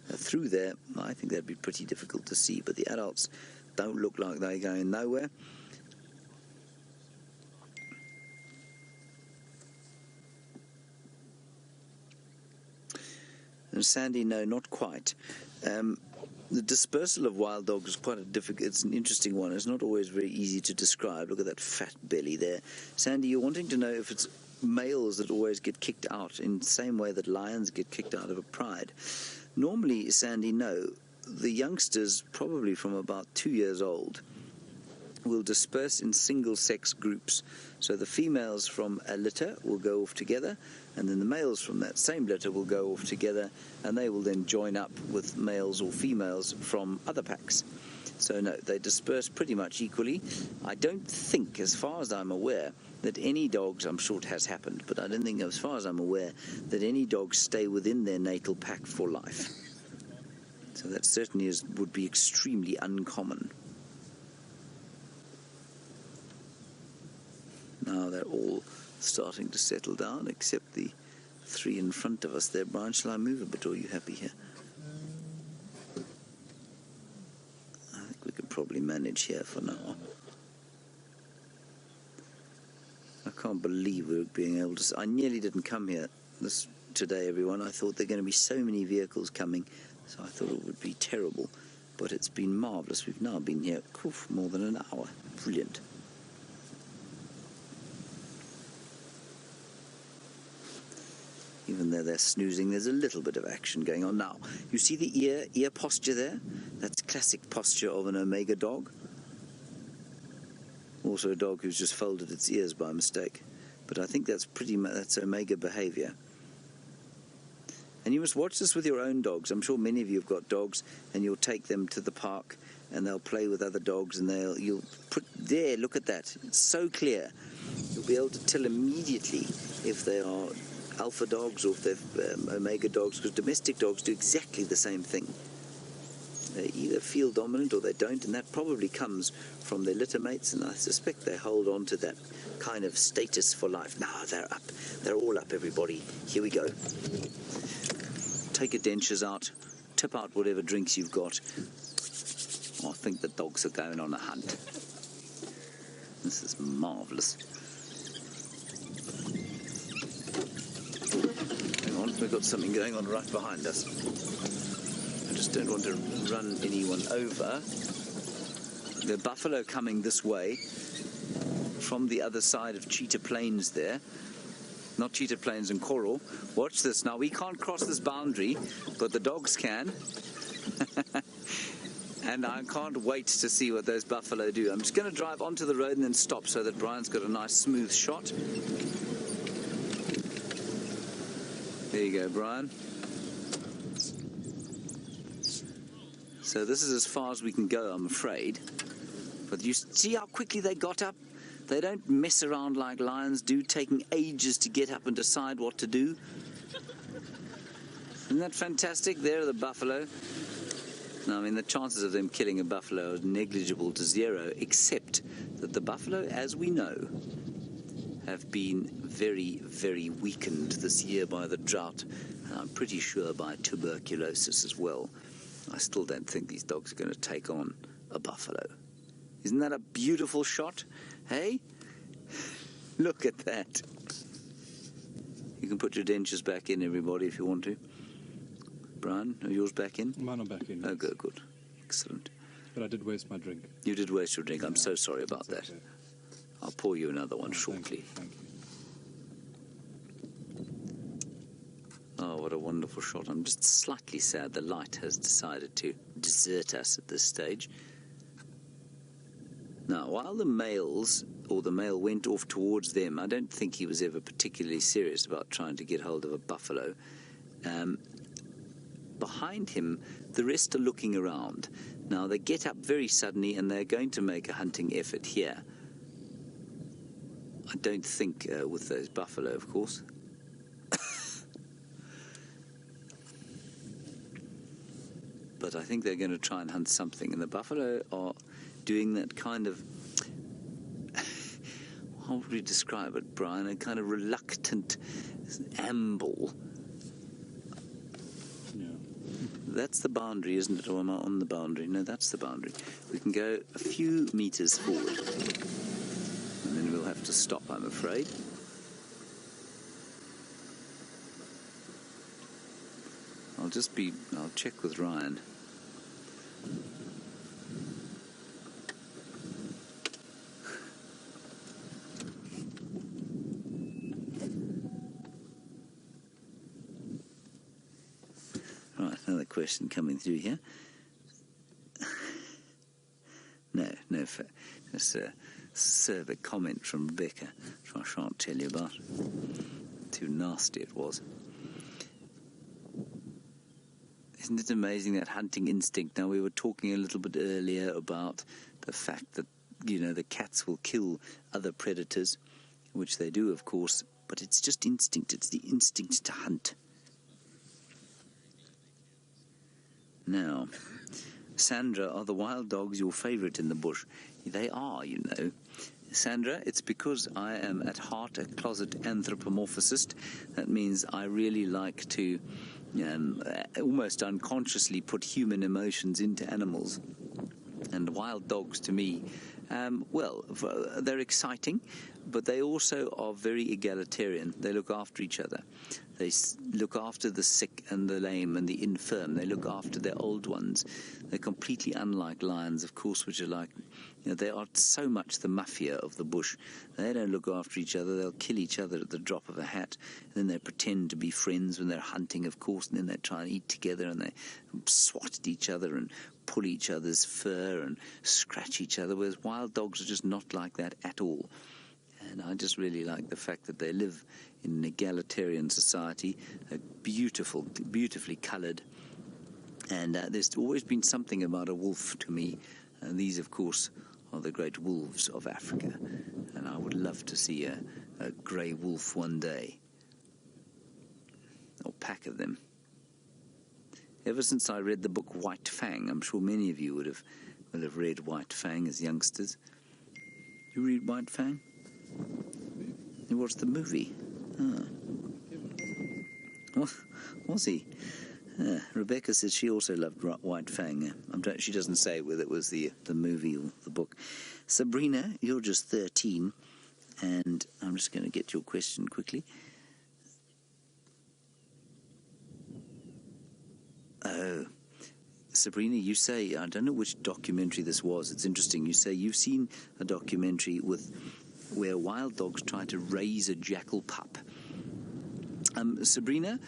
through there, I think that'd be pretty difficult to see. But the adults don't look like they're going nowhere. And Sandy, no, not quite. The dispersal of wild dogs is quite it's an interesting one. It's not always very easy to describe. Look at that fat belly there. Sandy, you're wanting to know if it's males that always get kicked out in the same way that lions get kicked out of a pride. Normally, Sandy, no. The youngsters, probably from about 2 years old, will disperse in single-sex groups. So the females from a litter will go off together, and then the males from that same litter will go off together, and they will then join up with males or females from other packs. So no, they disperse pretty much equally. I don't think, as far as I'm aware, that any dogs, I'm sure it has happened, but I don't think, as far as I'm aware, that any dogs stay within their natal pack for life. So that certainly would be extremely uncommon. Now they're all starting to settle down, except the 3 in front of us there. Brian, shall I move a bit, or are you happy here? I think we could probably manage here for now. Can't believe we're being able to... I nearly didn't come here today, everyone. I thought there were going to be so many vehicles coming, so I thought it would be terrible. But it's been marvellous. We've now been here for more than an hour. Brilliant. Even though they're snoozing, there's a little bit of action going on. Now, you see the ear posture there? That's classic posture of an omega dog. Also a dog who's just folded its ears by mistake. But I think that's that's omega behavior. And you must watch this with your own dogs. I'm sure many of you have got dogs, and you'll take them to the park, and they'll play with other dogs, and you'll put there. Look at that. It's so clear. You'll be able to tell immediately if they are alpha dogs or if they're omega dogs, because domestic dogs do exactly the same thing. They either feel dominant or they don't, and that probably comes from their litter mates, and I suspect they hold on to that kind of status for life. Now they're up. They're all up, everybody. Here we go. Take your dentures out. Tip out whatever drinks you've got. Oh, I think the dogs are going on a hunt. This is marvellous. Hang on, we've got something going on right behind us. I just don't want to run anyone over. The buffalo coming this way from the other side of Cheetah Plains there. Not Cheetah Plains and Coral. Watch this. Now, we can't cross this boundary, but the dogs can. And I can't wait to see what those buffalo do. I'm just going to drive onto the road and then stop so that Brian's got a nice smooth shot. There you go, Brian. So this is as far as we can go, I'm afraid. But you see how quickly they got up? They don't mess around like lions do, taking ages to get up and decide what to do. Isn't that fantastic? There are the buffalo. Now, I mean, the chances of them killing a buffalo are negligible to zero, except that the buffalo, as we know, have been very, very weakened this year by the drought, and I'm pretty sure by tuberculosis as well. I still don't think these dogs are going to take on a buffalo. Isn't that a beautiful shot? Hey? Look at that. You can put your dentures back in, everybody, if you want to. Brian, are yours back in? Mine are back in. Oh, good, good. Excellent. But I did waste my drink. You did waste your drink. Yeah. I'm so sorry about that. Okay. I'll pour you another one shortly. Thank you. Oh, what a wonderful shot. I'm just slightly sad the light has decided to desert us at this stage. Now, while the males, or the male went off towards them, I don't think he was ever particularly serious about trying to get hold of a buffalo. Behind him, the rest are looking around. Now, they get up very suddenly, and they're going to make a hunting effort here. I don't think with those buffalo, of course. But I think they're going to try and hunt something. And the buffalo are doing that kind of... how would we describe it, Brian? A kind of reluctant amble. Yeah. That's the boundary, isn't it? Or am I on the boundary? No, that's the boundary. We can go a few meters forward. And then we'll have to stop, I'm afraid. I'll check with Ryan. Right, another question coming through here. No, just a survey comment from Rebecca, which I shan't tell you about. Too nasty it was. Isn't it amazing, that hunting instinct? Now, we were talking a little bit earlier about the fact that, you know, the cats will kill other predators, which they do, of course, but it's just instinct. It's the instinct to hunt. Now, Sandra, are the wild dogs your favourite in the bush? They are, you know. Sandra, it's because I am at heart a closet anthropomorphicist. That means I really like to almost unconsciously put human emotions into animals. And wild dogs, to me, well, they're exciting. but they also are very egalitarian. They look after each other. They look after the sick and the lame and the infirm. They look after their old ones. They're completely unlike lions, of course, which are like, they are so much the mafia of the bush. They don't look after each other. They'll kill each other at the drop of a hat. And then they pretend to be friends when they're hunting, of course, and then they try and eat together, and they swat at each other and pull each other's fur and scratch each other, whereas wild dogs are just not like that at all. And I just really like the fact that they live in an egalitarian society, beautifully coloured. And there's always been something about a wolf to me. And these, of course, are the great wolves of Africa. And I would love to see a grey wolf one day, or pack of them. Ever since I read the book White Fang, I'm sure many of you will have read White Fang as youngsters. You read White Fang? You watched the movie? Oh, was he? Rebecca says she also loved White Fang. She doesn't say whether it was the movie or the book. Sabrina, you're just 13, and I'm just going to get your question quickly. Oh, Sabrina, you say, I don't know which documentary this was. It's interesting. You say you've seen a documentary where wild dogs try to raise a jackal pup. Sabrina,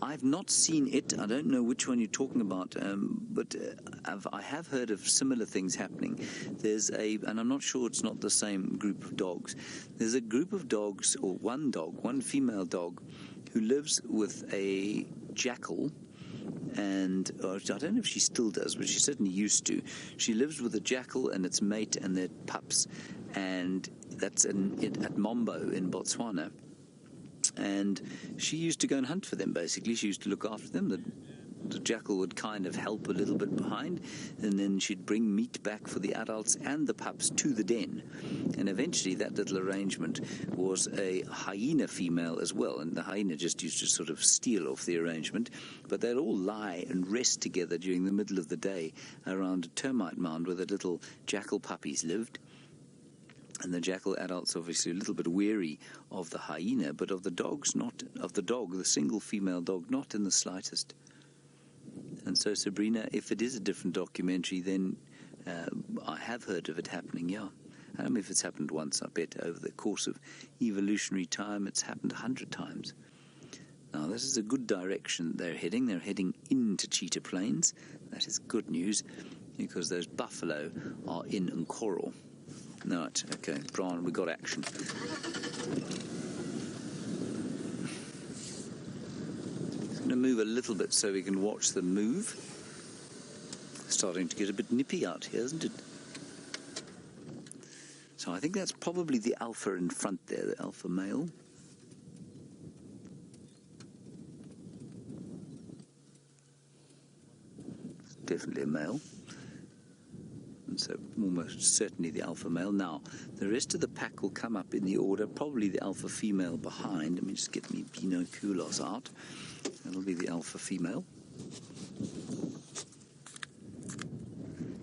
I've not seen it. I don't know which one you're talking about, but I have heard of similar things happening. And I'm not sure it's not the same group of dogs. There's a group of dogs, or one female dog, who lives with a jackal. And I don't know if she still does, but she certainly used to. She lives with a jackal and its mate and their pups, and that's at Mombo in Botswana. And she used to go and hunt for them, basically. She used to look after them. The jackal would kind of help a little bit behind, and then she'd bring meat back for the adults and the pups to the den. And eventually that little arrangement was a hyena female as well, and the hyena just used to sort of steal off the arrangement. But they'd all lie and rest together during the middle of the day around a termite mound where the little jackal puppies lived. And the jackal adults obviously a little bit weary of the hyena, but of the dogs, not of the dog, the single female dog, not in the slightest. And so, Sabrina, if it is a different documentary, then I have heard of it happening, yeah. I don't know if it's happened once. I bet over the course of evolutionary time it's happened 100 times. Now, this is a good direction they're heading. They're heading into Cheetah Plains. That is good news, because those buffalo are in Nkoro. Right, okay, Brian, we got action. I'm going to move a little bit so we can watch them move. Starting to get a bit nippy out here, isn't it? So I think that's probably the alpha in front there, the alpha male. Definitely a male. And so almost certainly the alpha male. Now, the rest of the pack will come up in the order, probably the alpha female behind. Let me just get me binoculars out. That'll be the alpha female.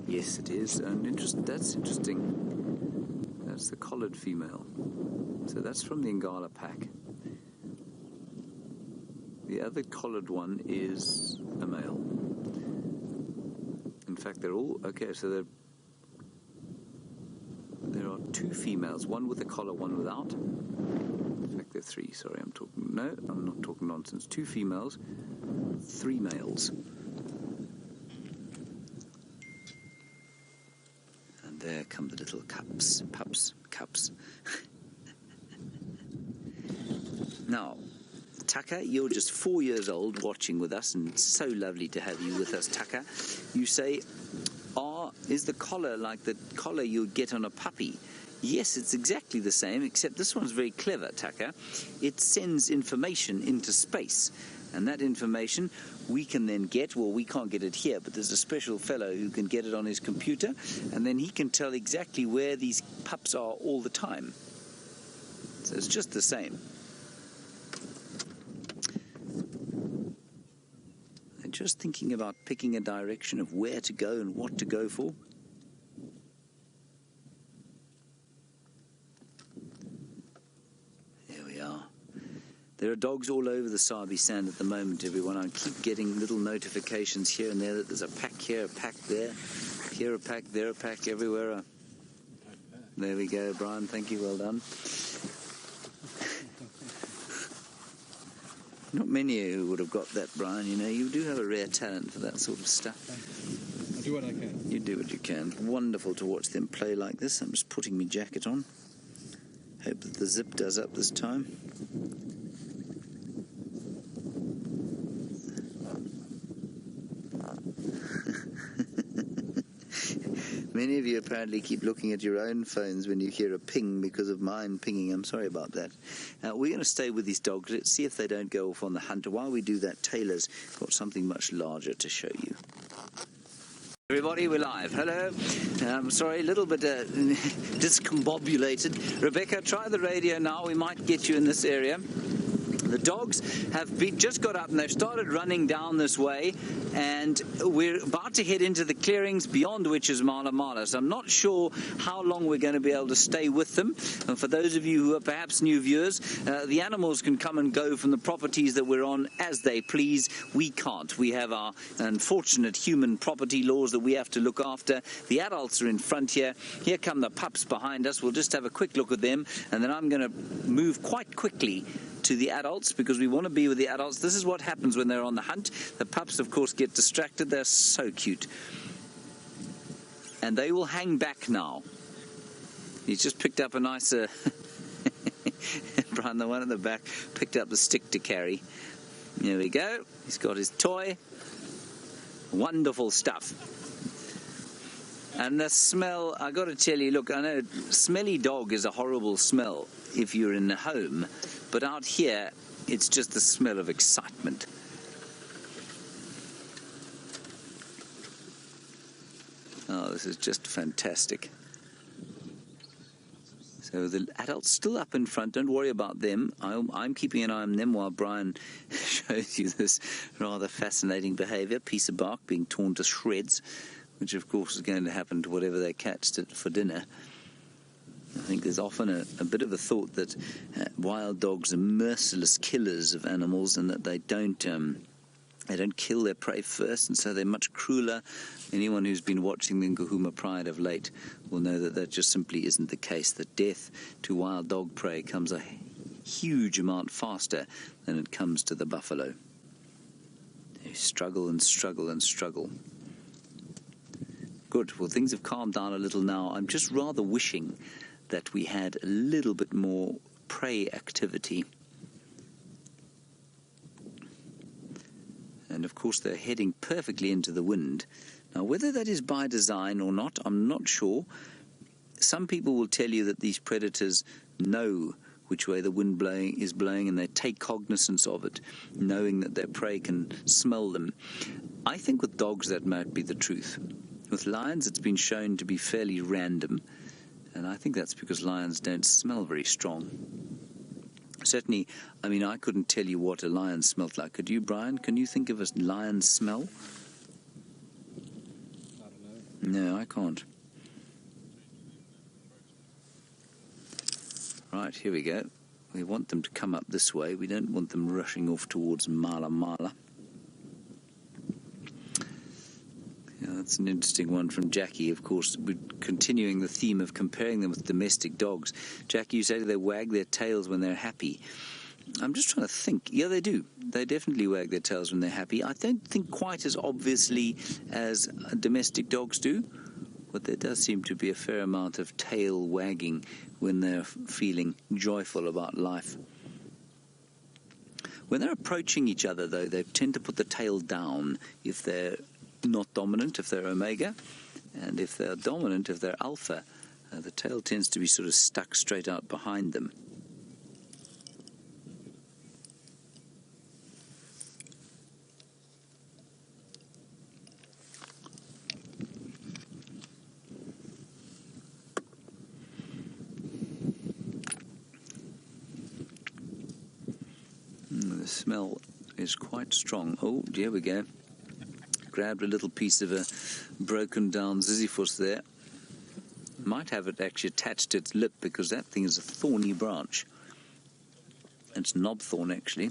Yes, it is. And that's interesting. That's the collared female. So that's from the Ngala pack. The other collared one is a male. In fact, they're all... Okay, so there are two females, one with a collar, one without. In fact, there are three. Sorry, I'm not talking nonsense. Two females, three males. And there come the little pups. Now, Tucker, you're just 4 years old watching with us, and it's so lovely to have you with us, Tucker. You say, is the collar like the collar you'd get on a puppy? Yes, it's exactly the same, except this one's very clever, Tucker. It sends information into space, and that information we can then get. Well, we can't get it here, but there's a special fellow who can get it on his computer, and then he can tell exactly where these pups are all the time. So it's just the same. And just thinking about picking a direction of where to go and what to go for. dogs all over the Sabi Sand at the moment, everyone. I keep getting little notifications here and there that there's a pack here, a pack there, here a pack, there a pack, everywhere. There we go, Brian. Thank you. Well done. Not many who would have got that, Brian. You know, you do have a rare talent for that sort of stuff. I'll do what I can. You do what you can. Wonderful to watch them play like this. I'm just putting my jacket on. Hope that the zip does up this time. Many of you apparently keep looking at your own phones when you hear a ping because of mine pinging. I'm sorry about that. We're going to stay with these dogs. Let's see if they don't go off on the hunt. While we do that, Taylor's got something much larger to show you. Everybody, we're live. Hello. Sorry, a little bit discombobulated. Rebecca, try the radio now. We might get you in this area. The dogs have just got up and they've started running down this way, and we're about to head into the clearings beyond which is Mala Mala. So I'm not sure how long we're going to be able to stay with them. And for those of you who are perhaps new viewers, the animals can come and go from the properties that we're on as they please. We can't. We have our unfortunate human property laws that we have to look after. The adults are in front here. Here come the pups behind us. We'll just have a quick look at them, and then I'm going to move quite quickly to the adults because we want to be with the adults. This is what happens when they're on the hunt. The pups, of course, get distracted. They're so cute. And they will hang back now. He's just picked up a nice... Brian, the one at the back, picked up the stick to carry. There we go. He's got his toy. Wonderful stuff. And the smell, I got to tell you, look, I know smelly dog is a horrible smell if you're in the home, but out here, it's just the smell of excitement. Oh, this is just fantastic. So the adults still up in front. Don't worry about them. I'm keeping an eye on them while Brian shows you this rather fascinating behavior. Piece of bark being torn to shreds, which of course is going to happen to whatever they catch for dinner. I think there's often a bit of a thought that wild dogs are merciless killers of animals, and that they don't kill their prey first, and so they're much crueler. Anyone who's been watching the Ngahuma Pride of late will know that that just simply isn't the case. The death to wild dog prey comes a huge amount faster than it comes to the buffalo. They struggle and struggle and struggle. Good. Well, things have calmed down a little now. I'm just rather wishing that we had a little bit more prey activity. And of course they're heading perfectly into the wind. Now whether that is by design or not, I'm not sure. Some people will tell you that these predators know which way the wind is blowing, and they take cognizance of it, knowing that their prey can smell them. I think with dogs that might be the truth. With lions it's been shown to be fairly random, and I think that's because lions don't smell very strong. Certainly, I mean, I couldn't tell you what a lion smelled like. Could you, Brian? Can you think of a lion's smell? I don't know. No, I can't. Right, here we go. We want them to come up this way. We don't want them rushing off towards Mala Mala. Yeah, that's an interesting one from Jackie. Of course, we're continuing the theme of comparing them with domestic dogs. Jackie, you say they wag their tails when they're happy. I'm just trying to think. Yeah, they do. They definitely wag their tails when they're happy. I don't think quite as obviously as domestic dogs do, but there does seem to be a fair amount of tail wagging when they're feeling joyful about life. When they're approaching each other, though, they tend to put the tail down if they're not dominant, if they're omega, and if they're dominant, if they're alpha, the tail tends to be sort of stuck straight out behind them. The smell is quite strong. Oh, here we go. Grabbed a little piece of a broken down ziziphus there. Might have it actually attached to its lip, because that thing is a thorny branch. It's knobthorn, actually.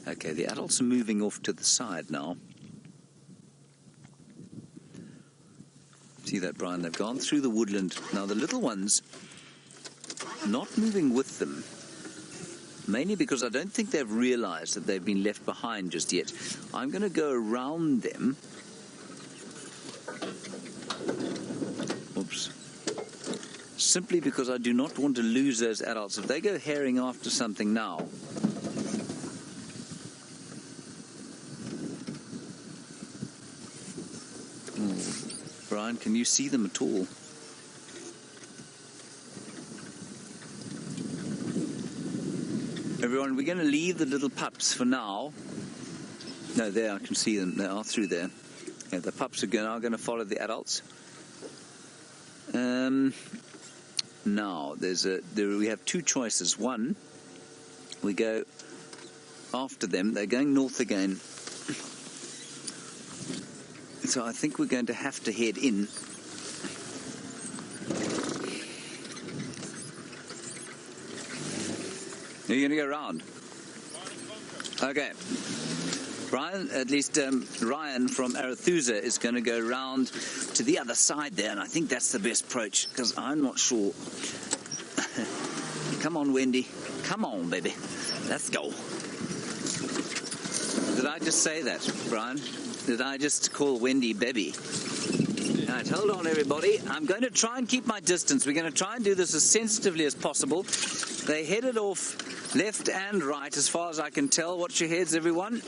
Okay, the adults are moving off to the side now. See that, Brian? They've gone through the woodland. Now, the little ones not moving with them, mainly because I don't think they've realized that they've been left behind just yet. I'm going to go around them. Oops. Simply because I do not want to lose those adults. If they go herring after something now, Brian, can you see them at all? Everyone, we're going to leave the little pups for now. No, there, I can see them. They are through there. Yeah, the pups are now going to follow the adults. Now, we have two choices. One, we go after them. They're going north again. So I think we're going to have to head in. Are you going to go around? Okay. Brian, at least Ryan from Arathusa is going to go round to the other side there, and I think that's the best approach, because I'm not sure. Come on, Wendy. Come on, baby. Let's go. Did I just say that, Brian? Did I just call Wendy Baby? All right, hold on, everybody. I'm going to try and keep my distance. We're going to try and do this as sensitively as possible. They headed off left and right, as far as I can tell. Watch your heads, everyone.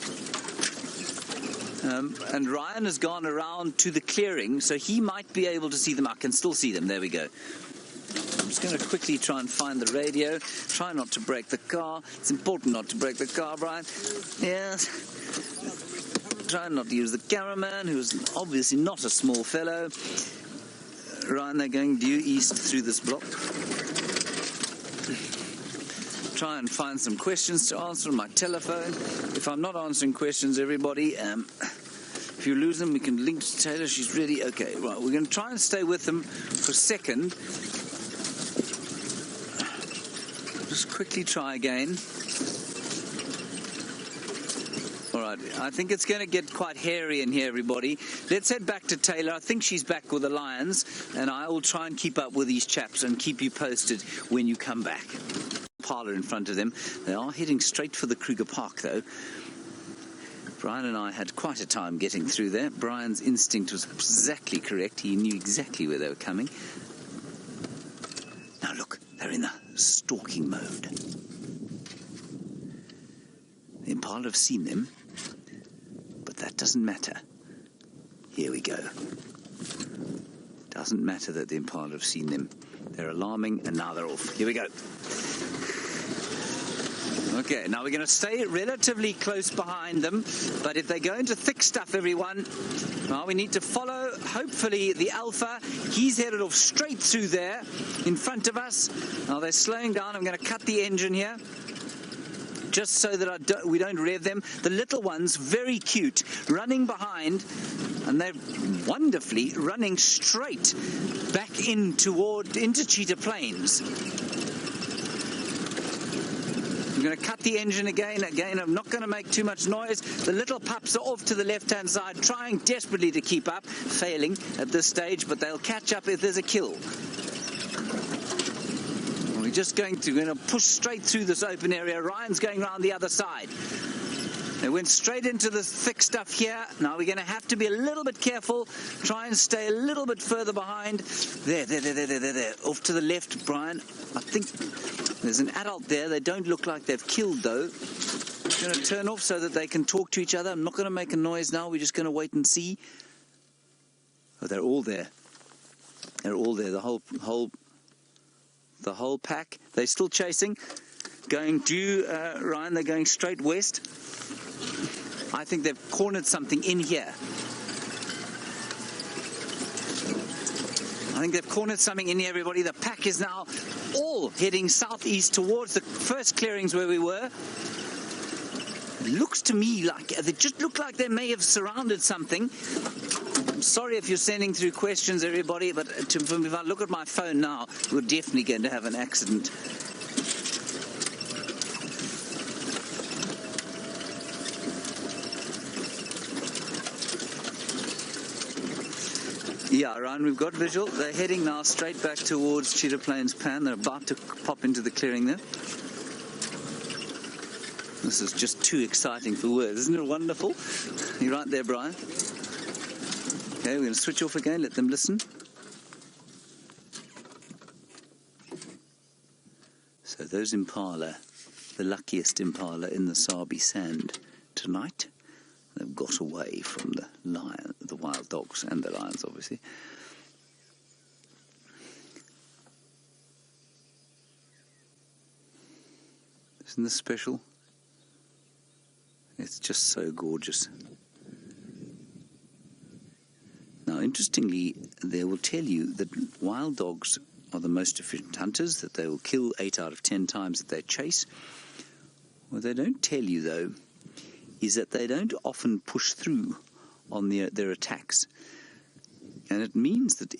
And Ryan has gone around to the clearing, so he might be able to see them. I can still see them. There we go. I'm just going to quickly try and find the radio. Try not to break the car. It's important not to break the car, Brian. Yes. Try not to use the cameraman, who's obviously not a small fellow. Ryan, they're going due east through this block. Try and find some questions to answer on my telephone. If I'm not answering questions, everybody, if you lose them, we can link to Taylor. She's ready. Okay, right. We're going to try and stay with them for a second. Just quickly try again. All right, I think it's going to get quite hairy in here, everybody. Let's head back to Taylor. I think she's back with the lions, and I will try and keep up with these chaps and keep you posted when you come back. Parlour in front of them. They are heading straight for the Kruger Park, though. Brian and I had quite a time getting through there. Brian's instinct was exactly correct. He knew exactly where they were coming. Now look, they're in the stalking mode. The impala have seen them, but that doesn't matter. Here we go. Doesn't matter that the impala have seen them. They're alarming, and now they're off. Here we go. Okay, now we're going to stay relatively close behind them, but if they go into thick stuff, everyone, well, we need to follow, hopefully, the alpha. He's headed off straight through there in front of us. Now they're slowing down. I'm going to cut the engine here, just so that we don't rev them. The little ones, very cute, running behind, and they're wonderfully running straight back into Cheetah Plains. I'm going to cut the engine again. I'm not going to make too much noise. The little pups are off to the left-hand side, trying desperately to keep up, failing at this stage, but they'll catch up if there's a kill. We're just going to push straight through this open area. Ryan's going around the other side. They went straight into this thick stuff here. Now we're going to have to be a little bit careful. Try and stay a little bit further behind. There. Off to the left, Brian. I think there's an adult there. They don't look like they've killed, though. I'm going to turn off so that they can talk to each other. I'm not going to make a noise now. We're just going to wait and see. Oh, they're all there. They're all there. The whole pack. They're still chasing. Going due, Ryan. They're going straight west. I think they've cornered something in here. I think they've cornered something in here, everybody. The pack is now all heading southeast towards the first clearings where we were. It looks to me like they just look like they may have surrounded something. sorry if you're sending through questions, everybody, but if I look at my phone now, we're definitely going to have an accident. Yeah, Ryan, we've got visual. They're heading now straight back towards Cheetah Plains Pan. They're about to pop into the clearing there. This is just too exciting for words. Isn't it wonderful? You're right there, Brian. Okay, we're going to switch off again, let them listen. So those impala, the luckiest impala in the Sabi sand tonight, they've got away from the lion, the wild dogs, and the lions, obviously. Isn't this special? It's just so gorgeous. Now, interestingly, they will tell you that wild dogs are the most efficient hunters, that they will kill 8 out of 10 times that they chase. What they don't tell you, though, is that they don't often push through on their attacks. And it means that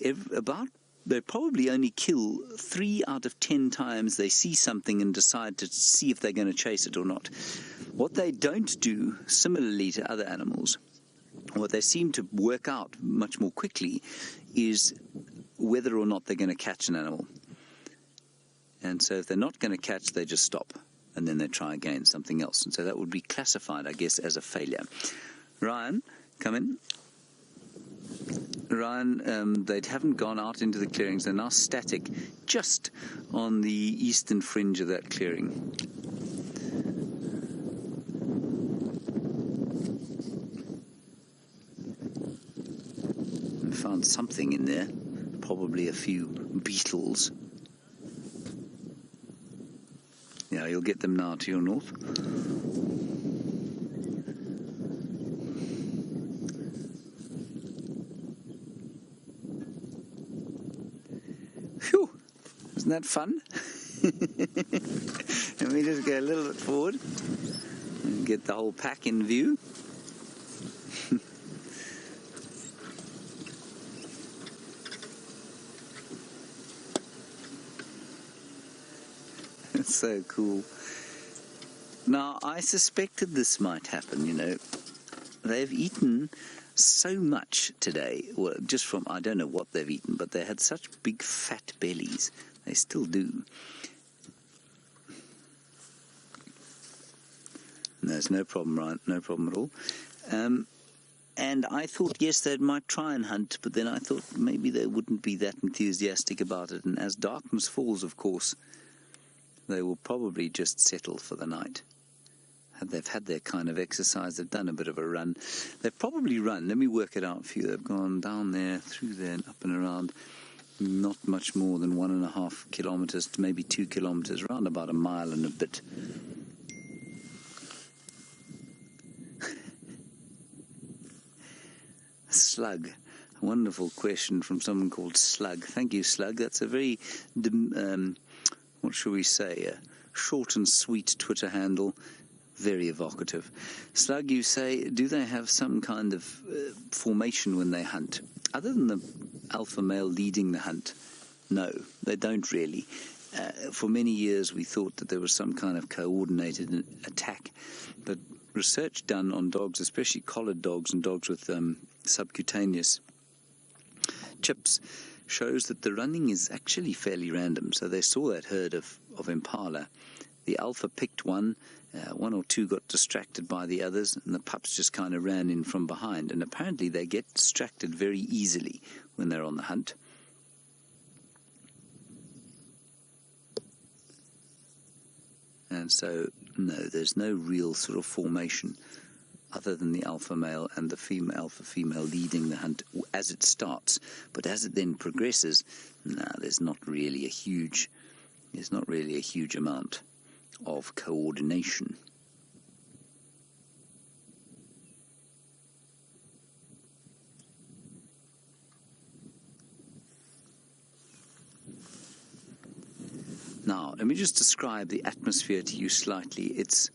they probably only kill 3 out of 10 times they see something and decide to see if they're going to chase it or not. What they don't do, similarly to other animals, what they seem to work out much more quickly is whether or not they're going to catch an animal. And so if they're not going to catch, they just stop, and then they try again, something else. And so that would be classified, I guess, as a failure. Ryan, come in. Ryan, they haven't gone out into the clearings. They're now static just on the eastern fringe of that clearing. I found something in there, probably a few beetles. Yeah, you'll get them now to your north. Phew! Isn't that fun? Let me just go a little bit forward and get the whole pack in view. It's so cool. Now, I suspected this might happen, you know. They've eaten so much today, well, just from, I don't know what they've eaten, but they had such big fat bellies. They still do. There's no problem, Ryan, no problem at all. And I thought, yes, they might try and hunt, but then I thought maybe they wouldn't be that enthusiastic about it. And as darkness falls, of course, they will probably just settle for the night. They've had their kind of exercise. They've done a bit of a run. They've probably run. Let me work it out for you. They've gone down there, through there, and up and around. Not much more than 1.5 kilometers to maybe 2 kilometers, around about a mile and a bit. Slug. A wonderful question from someone called Slug. Thank you, Slug. That's a very, what shall we say, a short and sweet Twitter handle. Very evocative. Slug, you say, do they have some kind of formation when they hunt? Other than the alpha male leading the hunt, no, they don't really. For many years we thought that there was some kind of coordinated attack, but research done on dogs, especially collared dogs and dogs with subcutaneous chips, shows that the running is actually fairly random. So they saw that herd of impala. The alpha picked one or two got distracted by the others, and the pups just kind of ran in from behind. And apparently they get distracted very easily when they're on the hunt. And so, no, there's no real sort of formation other than the alpha male and the alpha female leading the hunt as it starts. But as it then progresses, there's not really a huge amount of coordination. Now, let me just describe the atmosphere to you slightly. It's,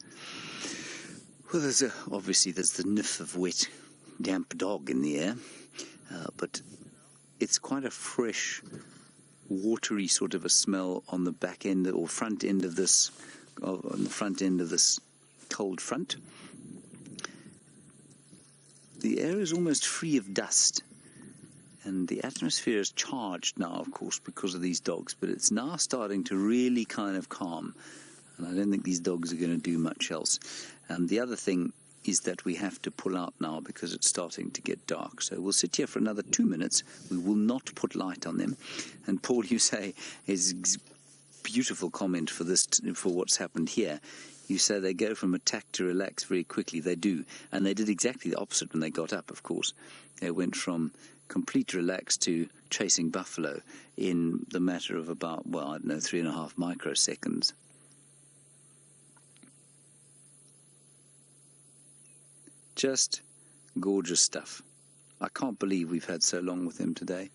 well, obviously there's the niff of wet, damp dog in the air. but it's quite a fresh, watery sort of a smell on the back end or front end of this, on the front end of this cold front. The air is almost free of dust, and the atmosphere is charged now, of course, because of these dogs, but it's now starting to really kind of calm, and I don't think these dogs are going to do much else. The other thing is that we have to pull out now because it's starting to get dark. So we'll sit here for another 2 minutes. We will not put light on them. And Paul, you say, is beautiful comment for this, for what's happened here. You say they go from attack to relax very quickly. They do. And they did exactly the opposite when they got up, of course. They went from complete relax to chasing buffalo in the matter of about, well, I don't know, 3.5 microseconds. Just gorgeous stuff. I can't believe we've had so long with them today.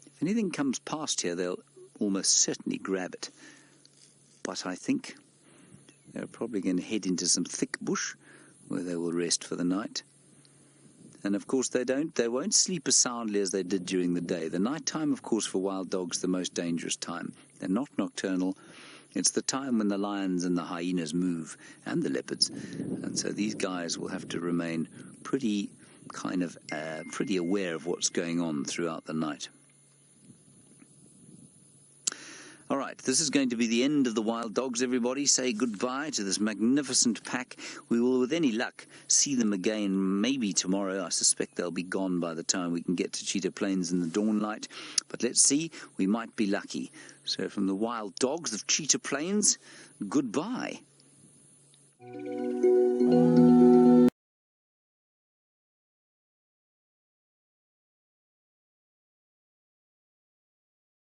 If anything comes past here, they'll almost certainly grab it. But I think they're probably going to head into some thick bush where they will rest for the night. And of course they won't sleep as soundly as they did during the day. The night time, of course, for wild dogs, the most dangerous time. They're not nocturnal. It's the time when the lions and the hyenas move, and the leopards. And so these guys will have to remain pretty aware of what's going on throughout the night. All right, this is going to be the end of the wild dogs, everybody. Say goodbye to this magnificent pack. We will, with any luck, see them again maybe tomorrow. I suspect they'll be gone by the time we can get to Cheetah Plains in the dawn light. But let's see, we might be lucky. So from the wild dogs of Cheetah Plains, goodbye.